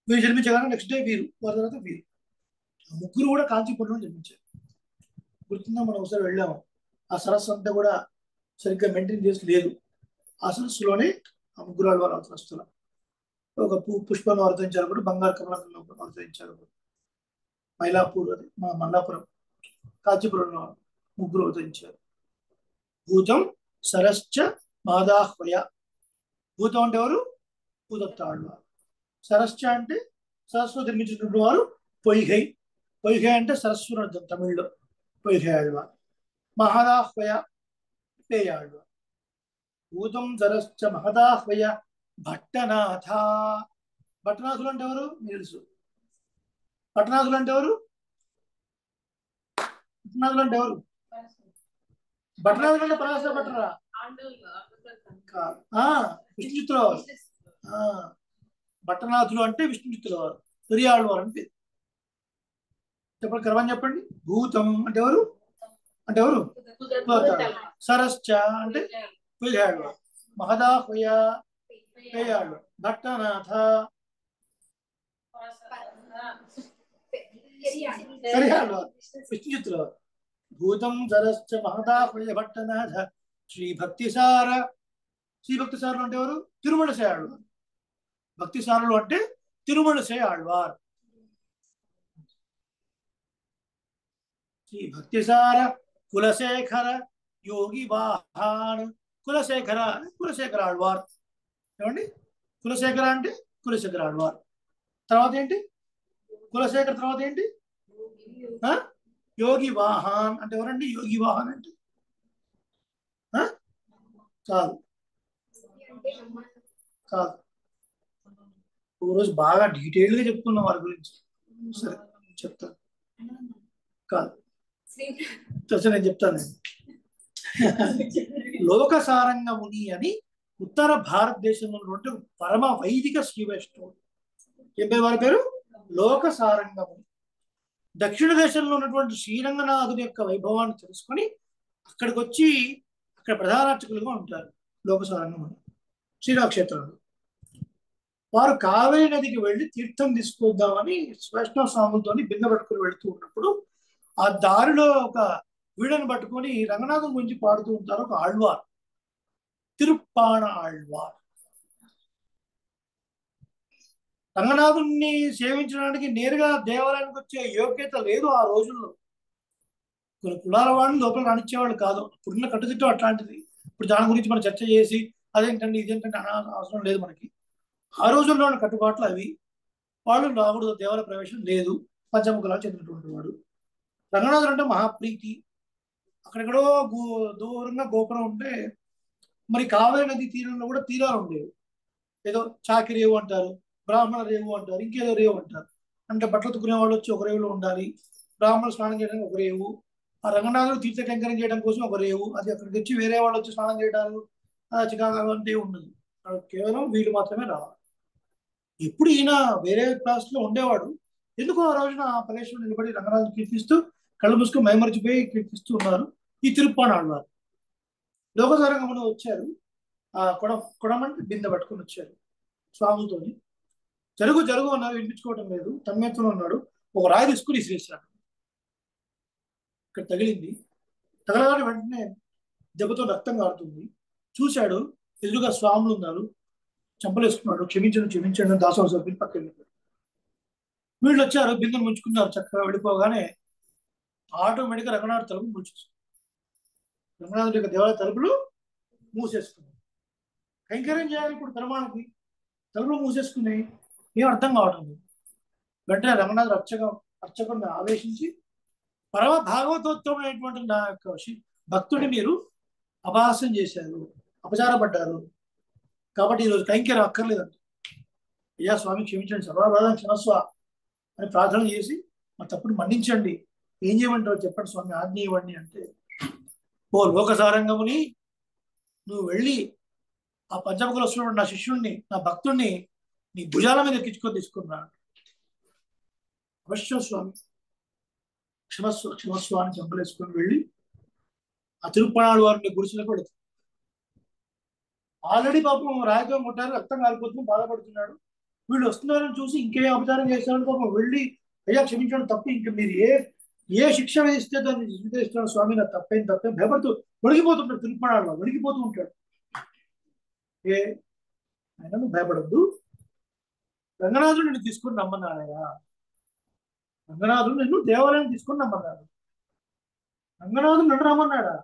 వీరు జన్మించగానే నెక్స్ట్ డే వీరు, వారి తర్వాత వీరు. ఆ ముగ్గురు కూడా కాంచీపురంలో జన్మించారు. గుర్తుందా, మనం ఒకసారి వెళ్ళాము. ఆ సరస్సు అంతా కూడా సరిగ్గా మెయింటైన్ చేసి లేదు. ఆ సరస్సులోనే ఆ ముగ్గురు ఆళ్వారు అవతరిస్తున్నారు. ఒక పుష్పను అవతరించారు, ఒకటి బంగారు కమలంలో అవతరించారు, మైలాపూర్ అది మా మల్లాపురం కాంచీపురంలో ముగ్గురు అవతరించారు. భూతం సరశ్చ మాదాహ్వయ. భూతం అంటే ఎవరు? భూదత్తాళ్వారు. సరశ్చ అంటే సరస్సు నిర్మించినటువంటి వారు పొయ్గై. పొయ్గై అంటే సరస్సు అని అర్థం తమిళ్లో. పొయ్గై ఆళ్వార్. మహదాహ్వయ పేయాళ్వార్. భూతం సరశ్చ మహదాహ్వయ భట్టనాథ. భట్టనాథులు అంటే ఎవరు? మీకు తెలుసు. భట్టనాథులు అంటే ఎవరు? భట్టనాథులు అంటే ఎవరు? భట్టనాథులు అంటే పరాశర భట్టరా? విష్ణుచిత్తుల వారు. భట్టనాథులు అంటే విష్ణుచిత్తుల వారు. పెరియాళ్వారు అంటే చెప్పండి, క్రమం చెప్పండి. భూతం అంటే ఎవరు? అంటే ఎవరు? సరశ్చ అంటే పెరియాళ్వారు. మహదాహ్వయ పేయాళ్వారు. భట్టనాథ పెరియాళ్వారు విష్ణుచిత్తుల వారు. భూతం సరశ్చ మహదాహ్వయ భట్టనాథ శ్రీ భక్తిసార. శ్రీ భక్తిసారులు అంటే ఎవరు? తిరుమలసై ఆళ్వార్. భక్తిసారులు అంటే తిరుమలసై ఆళ్వార్. శ్రీ భక్తిసార కులశేఖర యోగి వాహాన్. కులశేఖర కులశేఖర ఆళ్వార్. ఏమండి? కులశేఖర అంటే కులశేఖర ఆళ్వార్. తర్వాత ఏంటి? కులశేఖర్ తర్వాత ఏంటి? యోగి వాహన్ అంటే ఎవరండి? యోగి వాహన్ అంటే కాదు, కాదు. రోజు బాగా డీటెయిల్ గా చెప్తున్నాం వారి గురించి. సరే చెప్తాను. కాదు, నేను చెప్తాను. లోకసారంగ ముని అని ఉత్తర భారతదేశంలో ఉన్నటువంటి పరమ వైదిక శ్రీ వైష్ణవుడు. ఏం పేరు వారి పేరు? లోకసారంగ ముని. దక్షిణ దేశంలో ఉన్నటువంటి శ్రీరంగనాథుని యొక్క వైభవాన్ని తెలుసుకొని అక్కడికి వచ్చి అక్కడ ప్రధానార్చకులుగా ఉంటారు లోకసారంగ ముని శ్రీరాక్షేత్రంలో. వారు కావేరి నదికి వెళ్ళి తీర్థం తీసుకొద్దామని వైష్ణవ స్వాములతో బిందె పట్టుకుని వెళుతూ ఉన్నప్పుడు ఆ దారిలో ఒక వీడను పట్టుకొని రంగనాథం గురించి పాడుతూ ఉంటారు ఒక ఆళ్వార్, తిరుప్పాణ ఆళ్వార్. రంగనాథుణ్ణి సేవించడానికి నేరుగా దేవాలయానికి వచ్చే యోగ్యత లేదు ఆ రోజుల్లో. కొన్ని కులాల వాళ్ళని లోపల రానిచ్చేవాళ్ళు కాదు. ఇప్పుడున్న కట్టుదిట్టం అట్లాంటిది. ఇప్పుడు దాని గురించి మనం చర్చ చేసి అదేంటండి ఇదేంటంటే అవసరం లేదు మనకి. ఆ రోజుల్లో ఉన్న కట్టుబాట్లు అవి. వాళ్ళు రాముడు దేవాలయ ప్రవేశం లేదు. పంచముఖులకు చెందినటువంటి వాడు. రంగనాథుడు అంటే మహాప్రీతి. అక్కడెక్కడో దూరంగా గోపురం ఉంటే మరి కావేరి నది తీరంలో కూడా తీరాలు ఉండేవి. ఏదో చాకి రేవు అంటారు, బ్రాహ్మణ రేవు అంటారు, ఇంకేదో రేవు అంటారు. అంటే బట్టలు తుక్కునే వాళ్ళు వచ్చి ఒక రేవులో ఉండాలి. బ్రాహ్మణులు స్నానం చేయడానికి ఒక రేవు. ఆ రంగనాథుడు తీర్థ కంకరం చేయడం కోసం ఒక రేవు. అది అక్కడికి వచ్చి వేరే వాళ్ళు వచ్చి స్నానం చేయడాలు చికాగా అంటే ఉండదు. కేవలం వీళ్ళు మాత్రమే రావాలి. ఎప్పుడు ఈయన వేరే క్లాస్ లో ఉండేవాడు. ఎందుకు ఆ రోజున ఆ ప్రదేశంలో నిలబడి రంగనాథుని కీర్తిస్తూ కళ్ళు మూసుకొని మైమరిచిపోయి కీర్తిస్తూ ఉన్నారు ఈ తిరుప్పాణ ఆళ్వార్. లోకసారంగమున వచ్చారు. ఆ కొడమంటే బిందె పట్టుకొని వచ్చారు స్వాములతోని. జరుగు జరుగు అన్నారు, వినిపించుకోవటం లేదు. తమ్మెత్తులో ఉన్నాడు. ఒక రాయి తీసుకుని ఇసిరేసాడు. ఇక్కడ తగిలింది. తగలగానే వెంటనే దెబ్బతో రక్తం కారుతుంది. చూశాడు, ఎదురుగా స్వాములు ఉన్నారు. చంపలేసుకున్నాడు. క్షమించండి క్షమించండి దాసోహం సభ్యులు పక్కన వెళ్ళిపోయాడు. వీళ్ళు వచ్చారు, బిందెను ముంచుకున్నారు. చక్కగా వెళ్ళిపోగానే ఆటోమేటిక్గా రంగనాథుడు తలుపు మూసేసుకున్నారు. రంగనాథుడి యొక్క దేవాలయ తలుపులు మూసేసుకున్నారు. కైంకర్యం చేయాలి ఇప్పుడు పెరుమాళకి. తలుపులు మూసేసుకున్నాయి. ఏం అర్థం కావటం లేదు. వెంటనే రంగనాథుడు అర్చకుడిని ఆవేశించి పరమ భాగవతోత్తమైనటువంటి నా యొక్క భక్తుడిని మీరు అపహాస్యం చేశారు, అపచారపడ్డారు. కాబట్టి ఈరోజు కైంకర్యం అక్కర్లేదంట. అయ్యా స్వామి క్షమించండి, సర్వారాధన క్షమస్వ అని ప్రార్థన చేసి మా తప్పుడు మన్నించండి. ఏం చేయమంటారు చెప్పండి స్వామి, ఆజ్ఞ ఇవ్వండి అంటే, ఓ లోకసారంగముని, నువ్వు వెళ్ళి ఆ పంచముఖులు వస్తున్న నా శిష్యుణ్ణి, నా భక్తుణ్ణి నీ భుజాల మీద ఎక్కించుకొని తీసుకున్నా. అవశ్యం స్వామి, క్షమస్వ క్షమస్వ అని చంపలేసుకొని వెళ్ళి ఆ తిరుప్పాణ వారిని గుడిసెలకు వెళుతుంది. ఆల్రెడీ పాపం రాయతో కొట్టారు, రక్తం కాలిపోతుంది, బాధపడుతున్నాడు. వీళ్ళు వస్తున్నారని చూసి ఇంకే అపచారం చేస్తారని పాపం వెళ్ళి అయ్యా క్షమించడం తప్పు, ఇంక మీరు ఏ శిక్ష వేస్తే దాన్ని స్వీకరిస్తున్నాడు స్వామి, నా తప్పేం భయపడుతూ వణిగిపోతుంటాడు, తిరుపణాల్లో వణిగిపోతూ ఉంటాడు. ఏ ఆయన నువ్వు భయపడద్దు, రంగనాథుడు నిన్ను తీసుకుని రమ్మన్నాడయ్యా, రంగనాథుడు నిన్ను దేవాలయం తీసుకుని రమ్మన్నాడు. రంగనాథుడు నన్ను రమ్మన్నాడా?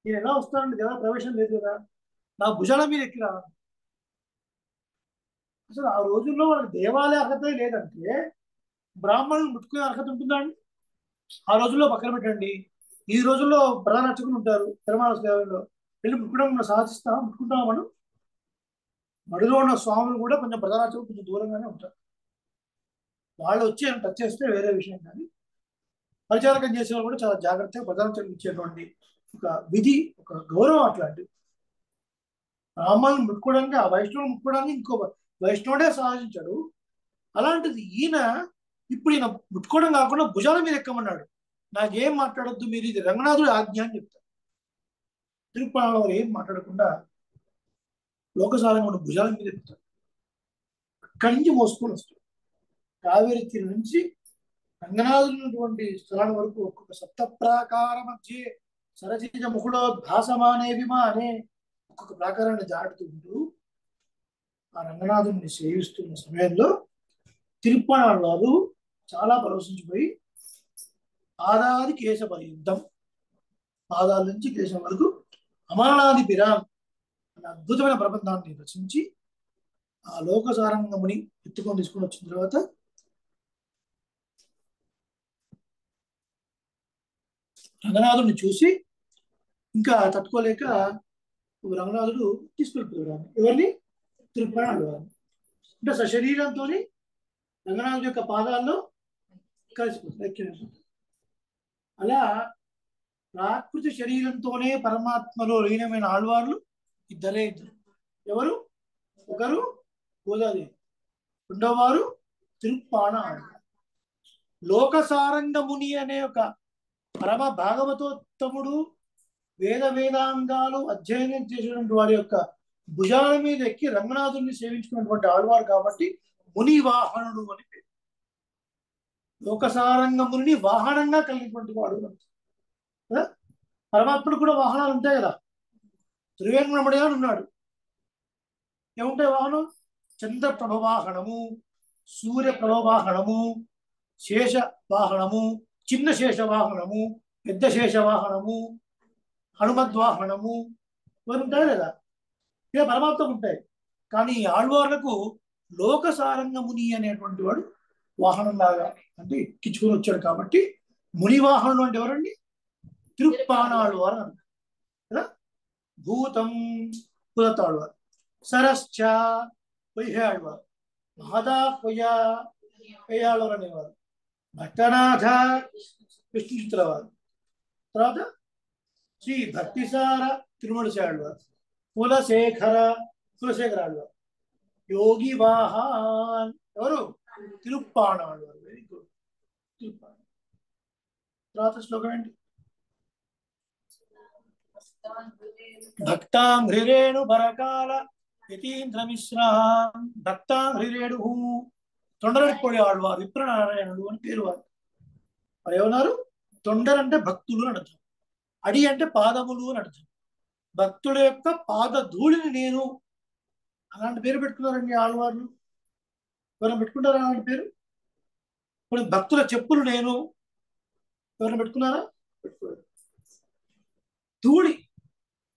నేను ఎలా వస్తానండి, దేవాలయ ప్రవేశం లేదు కదా, నా భుజాల మీద ఎక్కిరా. అసలు ఆ రోజుల్లో వాళ్ళకి దేవాలయ అర్హత లేదంటే బ్రాహ్మణులు ముట్టుకునే అర్హత ఉంటుందా అండి? ఆ రోజుల్లో పక్కన పెట్టండి, ఈ రోజుల్లో ప్రధాన అర్చకులు ఉంటారు తిరుమల సేవల్లో, వెళ్ళి ముట్టుకోవడం మనం సాధిస్తాం, ముట్టుకుంటాం మనం. మడిలో ఉన్న స్వాములు కూడా కొంచెం ప్రధాన అర్చకులు కొంచెం దూరంగానే ఉంటారు. వాళ్ళు వచ్చి టచ్ చేస్తే వేరే విషయం, కానీ పరిచారకం చేసే వాళ్ళు కూడా చాలా జాగ్రత్తగా ప్రధాన అర్చకులు ఇచ్చేటువంటి ఒక విధి, ఒక గౌరవం అట్లాంటివి. బ్రాహ్మణులు ముట్టుకోవడానికి, ఆ వైష్ణవులు ముట్టుకోవడానికి ఇంకో వైష్ణవుడే సాధించాడు. అలాంటిది ఈయన ఇప్పుడు ఈయన ముట్టుకోవడం కాకుండా భుజాల మీద ఎక్కమన్నాడు. నాకేం మాట్లాడొద్దు మీరు, ఇది రంగనాథుడి ఆజ్ఞ అని చెప్తారు. తిరుపతిలో ఏం మాట్లాడకుండా లోకసారంగా ఉన్న భుజాల మీద ఎక్కుతాడు. అక్కడి నుంచి మోసుకొని వస్తాడు. కావేరి తీరు నుంచి రంగనాథునటువంటి స్థలాల వరకు ఒక్కొక్క సప్త ప్రాకార మధ్య సరసిజ ముకుళోద్భాసమానే విమానే ఒక్కొక్క ప్రాకారాన్ని దాటుతూ ఉంటూ ఆ రంగనాథుని సేవిస్తున్న సమయంలో తిరుప్పణాళ్ళు చాలా పరవశించిపోయి పాదాది కేశ పర్యంతం, పాదాల నుంచి కేశం వరకు అమరనాది పిరాన్ అనే అద్భుతమైన ప్రబంధాన్ని రచించి ఆ లోకసారంగముని ఎత్తుకొని తీసుకొని వచ్చిన తర్వాత రంగనాథుడిని చూసి ఇంకా తట్టుకోలేక రంగనాథుడు తీసుకెళ్ళిపోయాడు. ఎవరిని? తిరుపతి. అంటే సశరీరంతో రంగనాథుడి యొక్క పాదాల్లో కలిసిపోతారు. అలా ప్రాకృతి శరీరంతోనే పరమాత్మలో లీనమైన ఆళ్వార్లు ఇద్దరు. ఎవరు? ఒకరు గోదాదేవి, రెండవ వారు తిరుప్పాణ ఆళ్వార్. లోకసారంగ ముని అనే ఒక పరమ భాగవతోత్తముడు వేదాంగాలు అధ్యయనం చేసినటువంటి వారి యొక్క భుజాల మీద ఎక్కి రంగనాథుడిని సేవించుకున్నటువంటి ఆళ్వారు కాబట్టి ముని వాహనుడు అని పేరు. లోకసారంగ ముని వాహనంగా కలిగినటువంటి వాడు కదా. పరమాత్ముడు కూడా వాహనాలు ఉంటాయి కదా. త్రివేంద్రమణి అని ఉన్నాడు, ఏముంటాయి వాహనం? చంద్ర ప్రభవాహనము, సూర్య ప్రభవాహనము, శేష వాహనము, చిన్న శేష వాహనము, పెద్ద శేష వాహనము, హనుమద్వాహనము, ఇవన్నీ ఉంటాయి కదా. ఇక పరమాత్మకు ఉంటాయి. కానీ ఆళ్వార్లకు లోకసారంగ ముని అనేటువంటి వాడు వాహనం లాగా అంటే ఎక్కించుకొని వచ్చాడు కాబట్టి ముని వాహనుడు అంటే ఎవరండి? తిరుప్పానాళ్వారు అంటారు కదా. భూతం పులతాళ్వారు, సరశ్చ పొయ్యాళ్వారు, మహదా పొయ్యాళ్వారు అనేవారు, భట్టనాథ విష్ణు చిత్రవారు, తర్వాత శ్రీ భక్తిసార తిరుమలశాళ్వారు, కులశేఖర ఆళ్వారు, యోగి వాహాన్ ఎవరు? తిరుప్పానాళ్వారు. Very good. తిరుప్పాణ. తర్వాత శ్లోకం ఏంటి? భక్తాంఘ్రిరేణు బరకాల యతీంద్ర మిశ్రాన్. భక్తాంఘ్రిరేణు తొండరడిపోయి ఆళ్వారు విప్రనారాయణుడు అని పేరు వారు. వారు ఏమన్నారు? తొండరంటే భక్తులు అని అర్థం, అడి అంటే పాదములు అని అర్థం. భక్తుల యొక్క పాద ధూళిని నేను, అలాంటి పేరు పెట్టుకున్నారండి ఆళ్వార్లు. ఎవరైనా పెట్టుకుంటారా అలాంటి పేరు? ఇప్పుడు భక్తుల చెప్పులు నేను, ఎవరైనా పెట్టుకున్నారా? పెట్టుకోలేదు. ధూళి,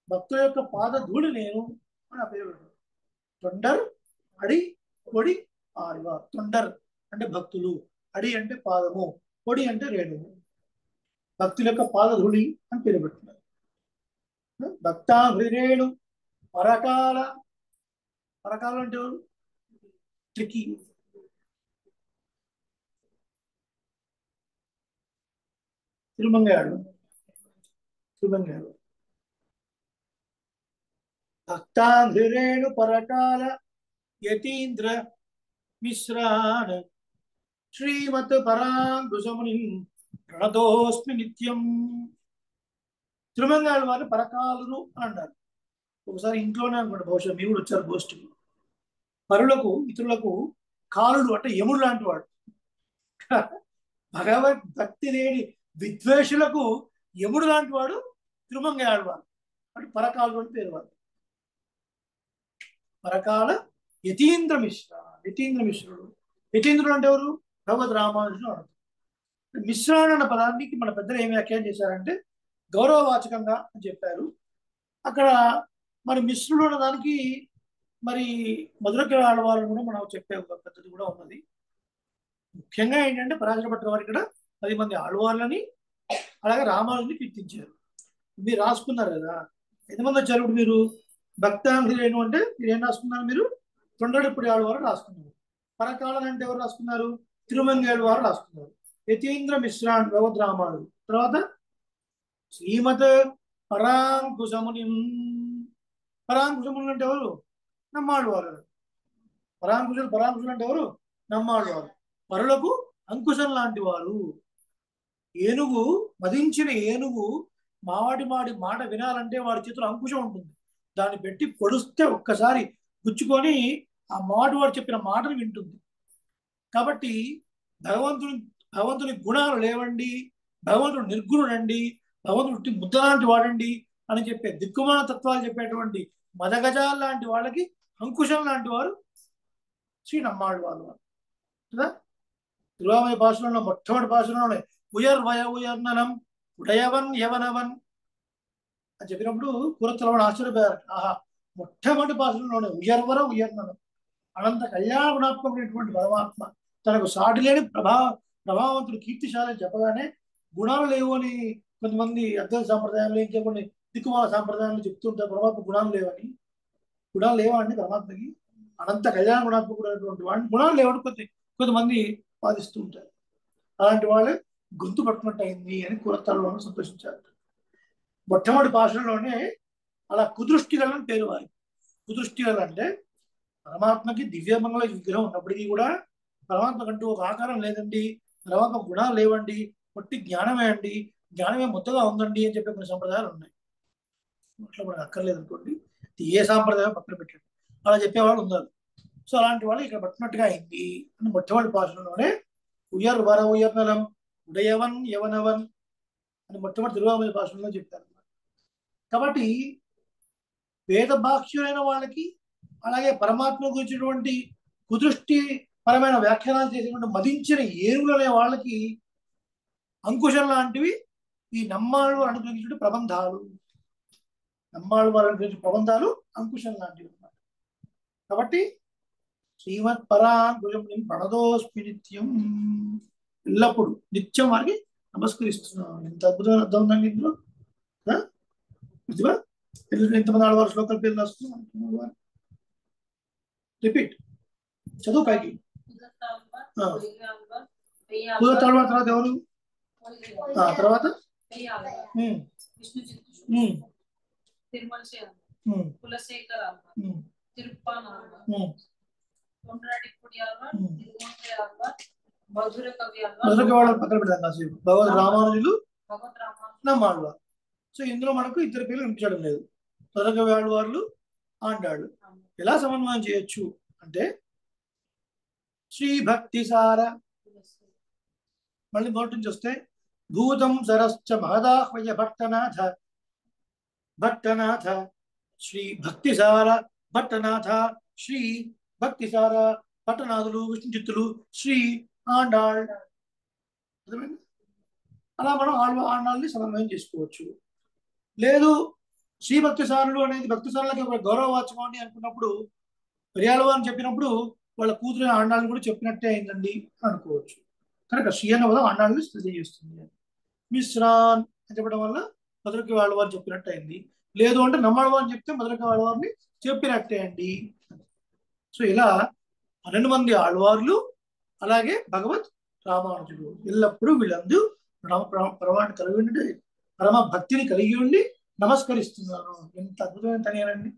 భక్తుల యొక్క పాద ధూళి నేను అని ఆ పేరు పెట్టారు. తొండర్, అడి, పొడి, ఆళ్వార్. తొండర్ అంటే భక్తులు, అడి అంటే పాదము, పొడి అంటే రేణువు. భక్తుల యొక్క పాద ధూళి అని పేరు పెట్టుకున్నారు. భక్తాంఘ్రిరేణు పరకాల. పరకాలం అంటే ఎవరు? ట్రికీ. తిరుమంగాడు. భక్తాంఘ్రిరేణు పరకాల యతీంద్ర మిశ్రాన్ శ్రీమత్ పరాంకుశముని ప్రణతోస్మి నిత్యం. తిరుమంగాడు వారిని పరకాలురు అని అన్నారు. ఒకసారి ఇంట్లోనే అనుకోండి, బహుశా మీరు కూడా వచ్చారు గోష్ఠికి. పరులకు ఇతరులకు కాలుడు అంటే యముడు లాంటి వాడు. భగవద్భక్తి లేని విద్వేషులకు యముడు లాంటి వాడు తిరుమంగై ఆళ్వారు. అంటే పరకాలు అని పేరు వాడు. పరకాల యతీంద్ర మిశ్ర, యతీంద్ర మిశ్రుడు. యతీంద్రుడు అంటే ఎవరు? భగవద్ రామానుజుడు అర్థం. మిశ్రాన్ అన్న పదానికి మన పెద్దలు ఏమి వ్యాఖ్యానం చేశారంటే గౌరవవాచకంగా అని చెప్పారు. అక్కడ మరి మిశ్రుడు అన్న దానికి మరి మధురకి ఆడవాళ్ళని కూడా మనం చెప్పే ఒక పద్ధతి కూడా ఉన్నది. ముఖ్యంగా ఏంటంటే పరాశర భట్ల వారు ఇక్కడ 10 మంది ఆళ్వార్లని అలాగే రామానుజుని కీర్తించారు. మీరు రాసుకున్నారు కదా, ఎంతమంది వచ్చారు ఇప్పుడు మీరు? భక్తాంధ్రులు అంటే మీరు ఏం రాసుకున్నారు? మీరు తొండడిప్పుడు ఆళ్వారు రాసుకున్నారు. పరకాలం అంటే ఎవరు రాసుకున్నారు? తిరుమంగేళ వారు రాసుకున్నారు. యతీంద్ర మిశ్రాన్ భగవద్ రామానుజు. తర్వాత శ్రీమత్ పరాంకుశముని. పరాంకుశముని అంటే ఎవరు? నమ్మాడు వారు. పరాంకుశులు అంటే ఎవరు? నమ్మాడు వారు. పరులకు అంకుశం లాంటి వారు. ఏనుగు మదించిన ఏనుగు మాడి మాట వినాలంటే వాడి చేతిలో అంకుశం ఉంటుంది. దాన్ని పెట్టి పొడుస్తే ఒక్కసారి గుచ్చుకొని ఆ వాడు చెప్పిన మాటలు వింటుంది. కాబట్టి భగవంతుని గుణాలు లేవండి, భగవంతుడు నిర్గుణుడండి, భగవంతుడు ముద్దలాంటి వాడండి అని చెప్పే దిక్కుమాల తత్వాలు చెప్పేటువంటి మదగజాలు లాంటి వాళ్ళకి అంకుశం లాంటి వారు శ్రీ నమ్మాళ్ళు వాళ్ళు కదా. తిరువామయ భాషలో మొట్టమొదటి భాషలోనే ఉయర్ననం ఉడయవన్ యవనవన్ అని చెప్పినప్పుడు కురతలవాడు ఆశ్చర్యపోయారు. ఆహా, మొట్టమొదటి భాషలోనే ఉయర్ననం అనంత కళ్యాణ గుణాత్మకమైనటువంటి పరమాత్మ తనకు సాటి లేని ప్రభావవంతుడు కీర్తిశాలి చెప్పగానే గుణాలు లేవు అని కొంతమంది అద్వైత సాంప్రదాయాలు ఇంకా కొన్ని దిక్కుమాల సాంప్రదాయాలు చెప్తుంటారు. పరమాత్మ గుణాలు లేవని. గుణాలు లేవా అండి పరమాత్మకి? అనంత కళ్యాణ గుణాత్మకుడైనటువంటి వాడిని గుణాలు లేవని కొంతమంది వాదిస్తూ ఉంటారు. అలాంటి వాళ్ళే గొంతు పట్టునట్టు అయింది అని కురతాళ్ళు సంతోషించారు. మొట్టమొదటి భాషలోనే అలా కుదృష్టిగలని పేరు వారి. కుదృష్టిగలు అంటే పరమాత్మకి దివ్యమంగళ విగ్రహం ఉన్నప్పటికీ కూడా పరమాత్మకంటూ ఒక ఆకారం లేదండి, పరమాత్మ గుణాలు లేవండి, పొట్టి జ్ఞానమే అండి, జ్ఞానమే మొత్తగా ఉందండి అని చెప్పే కొన్ని సంప్రదాయాలు ఉన్నాయి. అట్లా మనకు అక్కర్లేదు అనుకోండి, ఏ సాంప్రదాయం పక్కన పెట్టండి, అలా చెప్పేవాళ్ళు ఉన్నారు. సో అలాంటి వాళ్ళు ఇక్కడ పట్టినట్టుగా అయింది అని మొట్టమొదటి భాషలోనే ఉయర్నలం ఉదయవన్ యవనవన్ అని మొట్టమొదటి తిరువామయ భాషలో చెప్పారు. కాబట్టి వేద భాష్యులైన వాళ్ళకి అలాగే పరమాత్మ గురించినటువంటి కుదృష్టి పరమైన వ్యాఖ్యానాలు చేసినటువంటి మదించిన ఏనుగులనే వాళ్ళకి అంకుశం లాంటివి ఈ నమ్మాళ్ళు అనుగ్రహించిన ప్రబంధాలు. నమ్మాళ్ళు వాళ్ళ గురించి ప్రబంధాలు అంకుశం లాంటివి అన్నమాట. కాబట్టి శ్రీమత్ పరాంకుశం ప్రణదోస్మి నిత్యం, ఎల్లప్పుడు నిత్యం వారికి నమస్కరిస్తున్నాను. ఎంత అద్భుతమైన అర్థం ఉందండి ఇందులో. ఎంతమంది ఆడవారు శ్లోకాల పేర్లు రాస్తున్నారు? రిపీట్ చదువు పైకి. కుదతాళ్వార్ తర్వాత ఎవరు? తర్వాత పక్కన పెడతాం కాసేపు. భగవద్ రామానుజులు, నమ్మాళ్వారు. సో ఇందులో మనకు ఇద్దరు పేర్లు వినిపించడం లేదు. మధురకవి ఆళ్వార్లు, ఆండాళ్ళు. ఎలా సమన్వయం చేయొచ్చు అంటే శ్రీ భక్తి సార, మళ్ళీ మొదటి నుంచి వస్తే భూతం సరశ్చ మహదాహ్వయ భట్టనాథ శ్రీ భక్తిసార భట్టనాథ శ్రీ భక్తిసార పట్టనాథులు విష్ణు చిత్తులు శ్రీ ఆండాళ్. అర్థమైంది? అలా మనం ఆండాళ్ళని సమన్వయం చేసుకోవచ్చు. లేదు శ్రీ భక్తిసారులు అనేది భక్తిసారులకి ఒక గౌరవవాచకం అని అనుకున్నప్పుడు పెరియాళవ అని చెప్పినప్పుడు వాళ్ళ కూతురు ఆండాళ్ళని కూడా చెప్పినట్టే అయిందండి అనుకోవచ్చు. కనుక శ్రీ అన్న పదం ఆండాళ్ళని తెలియజేస్తుంది. మిశ్రాన్ అని చెప్పడం వల్ల మధురకి వాళ్ళవారు చెప్పినట్టు అయింది. లేదు అంటే నమ్మడవారు అని చెప్తే మధురకి వాళ్ళవారిని చెప్పినట్టే అండి. సో ఇలా 12 మంది ఆళ్వార్లు అలాగే భగవత్ రామానుజుడు ఎల్లప్పుడూ వీళ్ళందరూ పరమాన్ని కలిగి ఉండి పరమ భక్తిని కలిగి ఉండి నమస్కరిస్తున్నాను. ఎంత అద్భుతమైన తనేనండి.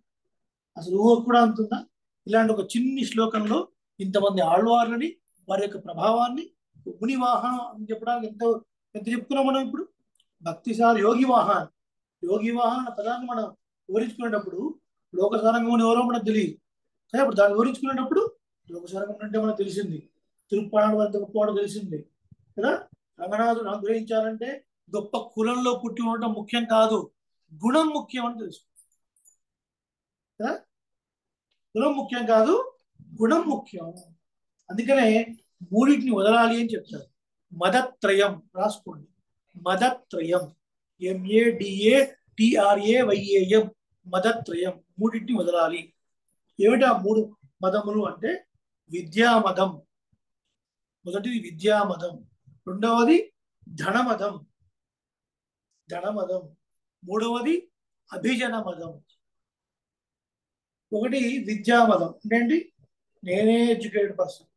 అసలు ఊహకు కూడా అంతుందా? ఇలాంటి ఒక చిన్ని శ్లోకంలో ఇంతమంది ఆళ్వార్లని వారి యొక్క ప్రభావాన్ని ముని వాహనం అని చెప్పడానికి ఎంత చెప్పుకున్నాం మనం. ఇప్పుడు భక్తిసార్ యోగి వాహన్, యోగి వాహన్ అనే పదాన్ని మనం వివరించుకునేటప్పుడు లోకసారంగం ఎవరో మనకు తెలియదు. కానీ ఇప్పుడు దాన్ని వివరించుకునేటప్పుడు లోకసారంగం అంటే మనకు తెలిసింది, తిరుప్పాడు అంత గొప్పవాడు తెలిసింది కదా. రంగనాథుడు అనుగ్రహించాలంటే గొప్ప కులంలో పుట్టి ఉండటం ముఖ్యం కాదు, గుణం ముఖ్యం అని తెలుసు కదా. కులం ముఖ్యం కాదు, గుణం ముఖ్యం. అందుకనే మూడింటిని వదలాలి అని చెప్తారు. మదత్రయం రాసుకోండి, మదత్రయం, MADATRAYAM, మదత్రయం, మూడింటిని వదలాలి. ఏమిటి ఆ మూడు మదములు అంటే విద్యామదం, మొదటిది విద్యామదం, రెండవది ధనమదం, ధనమదం, మూడవది అభిజన మదం. ఒకటి విద్యామదం అంటే నేనే ఎడ్యుకేటెడ్ పర్సన్,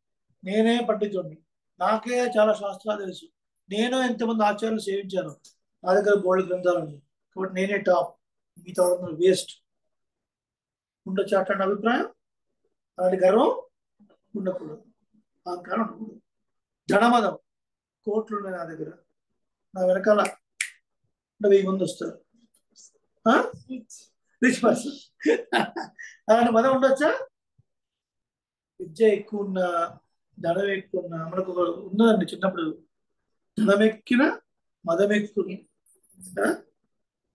నేనే పండితుడిని, నాకే చాలా శాస్త్రాలు తెలుసు, నేను ఎంతమంది ఆచార్యులు సేవించాను, నా దగ్గర గోల్డ్ గ్రంథాలు ఉన్నాయి కాబట్టి నేనే టాప్, మిగతా వేస్ట్. ఉండొచ్చు అట్లాంటి అభిప్రాయం, అలాంటి గర్వం ఉండకూడదు, అహంకారం ఉండకూడదు. ధనమదం, కోట్లు ఉన్నాయి నా దగ్గర, నా వెనకాల 1000 మంది వస్తారు, రిచ్ పర్సన్. అలాంటి మదం ఉండొచ్చా? విద్య ఎక్కువ ఉన్నా, ధనం ఎక్కువ ఉన్నా, మనకు ఉన్నదండి చిన్నప్పుడు, ధనం ఎక్కిన మదం ఎక్కువ,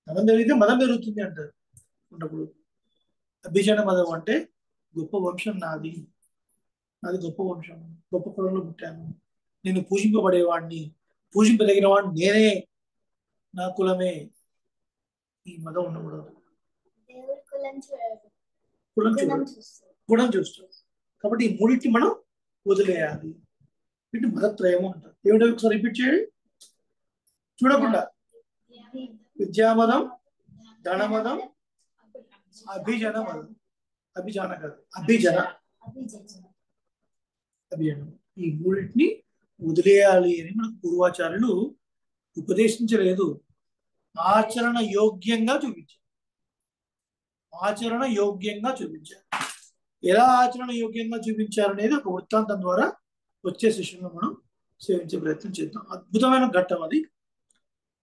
ధనం పెరిగితే మదం పెరుగుతుంది అంటారు. ఉన్నప్పుడు అభిజన మదం అంటే గొప్ప వంశం నాది, నాది గొప్ప వంశం, గొప్ప కులంలో పుట్టాను, నేను పూజింపబడేవాడిని, పూజింపదగిన వాడిని నేనే, నా కులమే, ఈ మదం ఉండకూడదు. కులం చూడదు, గుణం చూస్తాడు. కాబట్టి ఈ మూడింటిని మనం వదిలేయాలి. వీటి మదత్రయము అంటారు. ఏమిటో ఒకసారి రిపీట్ చేయండి చూడకుండా. విద్యామదం, ధనమదం, అభిజన మదం, అభిజాన కాదు అభిజన, అభిజనం, ఈ మూడింటిని వదిలేయాలి అని మనకు పూర్వాచార్యులు ఉపదేశించలేదు, ఆచరణ యోగ్యంగా చూపించారు. ఆచరణ యోగ్యంగా చూపించారు. ఎలా ఆచరణ యోగ్యంగా చూపించారు అనేది ఒక వృత్తాంతం ద్వారా వచ్చే సెషన్లో మనం సేవించే ప్రయత్నం చేద్దాం. అద్భుతమైన ఘట్టం అది,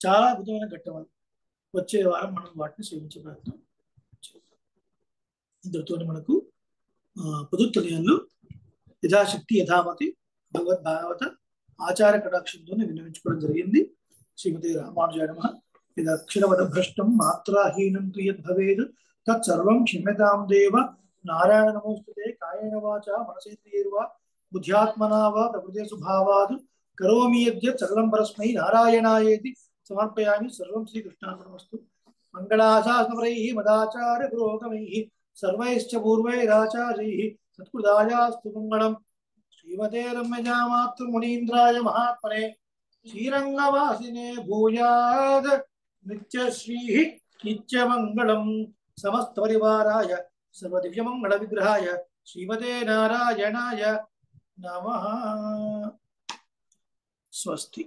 చాలా అద్భుతమైన ఘట్టం అది. వచ్చే వారం మనం వాటిని సేవించే ప్రయత్నం చేద్దాం. ఇంతటితో మనకు పొదుత్తలయంలో యథాశక్తి యథామతి భగవద్భాగవత ఆచార కటాక్షంతో వినియోగించుకోవడం జరిగింది. శ్రీమతి రామానుజాయ నమః. యదక్షరవద భ్రష్టం మాత్రాహీనం తు యద్భవేద్ తత్సర్వం క్షమ్యతాం దేవ నారాయణ నమోస్తుతే. కాయేన వాచా మనసేంద్రియైర్వా బుద్ధ్యాత్మనా వా ప్రకృతే స్వభావాత్ కరోమి యద్యత్ సకలం పరస్మై నారాయణాయేతి సమర్పయామి. సర్వం శ్రీకృష్ణార్పణమస్తు. మంగళాశాసనపరైః మదాచార్య పురోగమైః సర్వైశ్చ పూర్వైరాచార్యైః సత్కృతాయాస్తు మంగళం. శ్రీమతే రమ్యజామాతృ మునీంద్రాయ మహాత్మనే శ్రీరంగవాసినే భూయాద్ నిత్యశ్రీః నిత్యమంగళం. సమస్త పరివారాయ సర్వదివ్యమంగళ విగ్రహాయ శ్రీమతే నారాయణాయ నమః. స్వస్తి.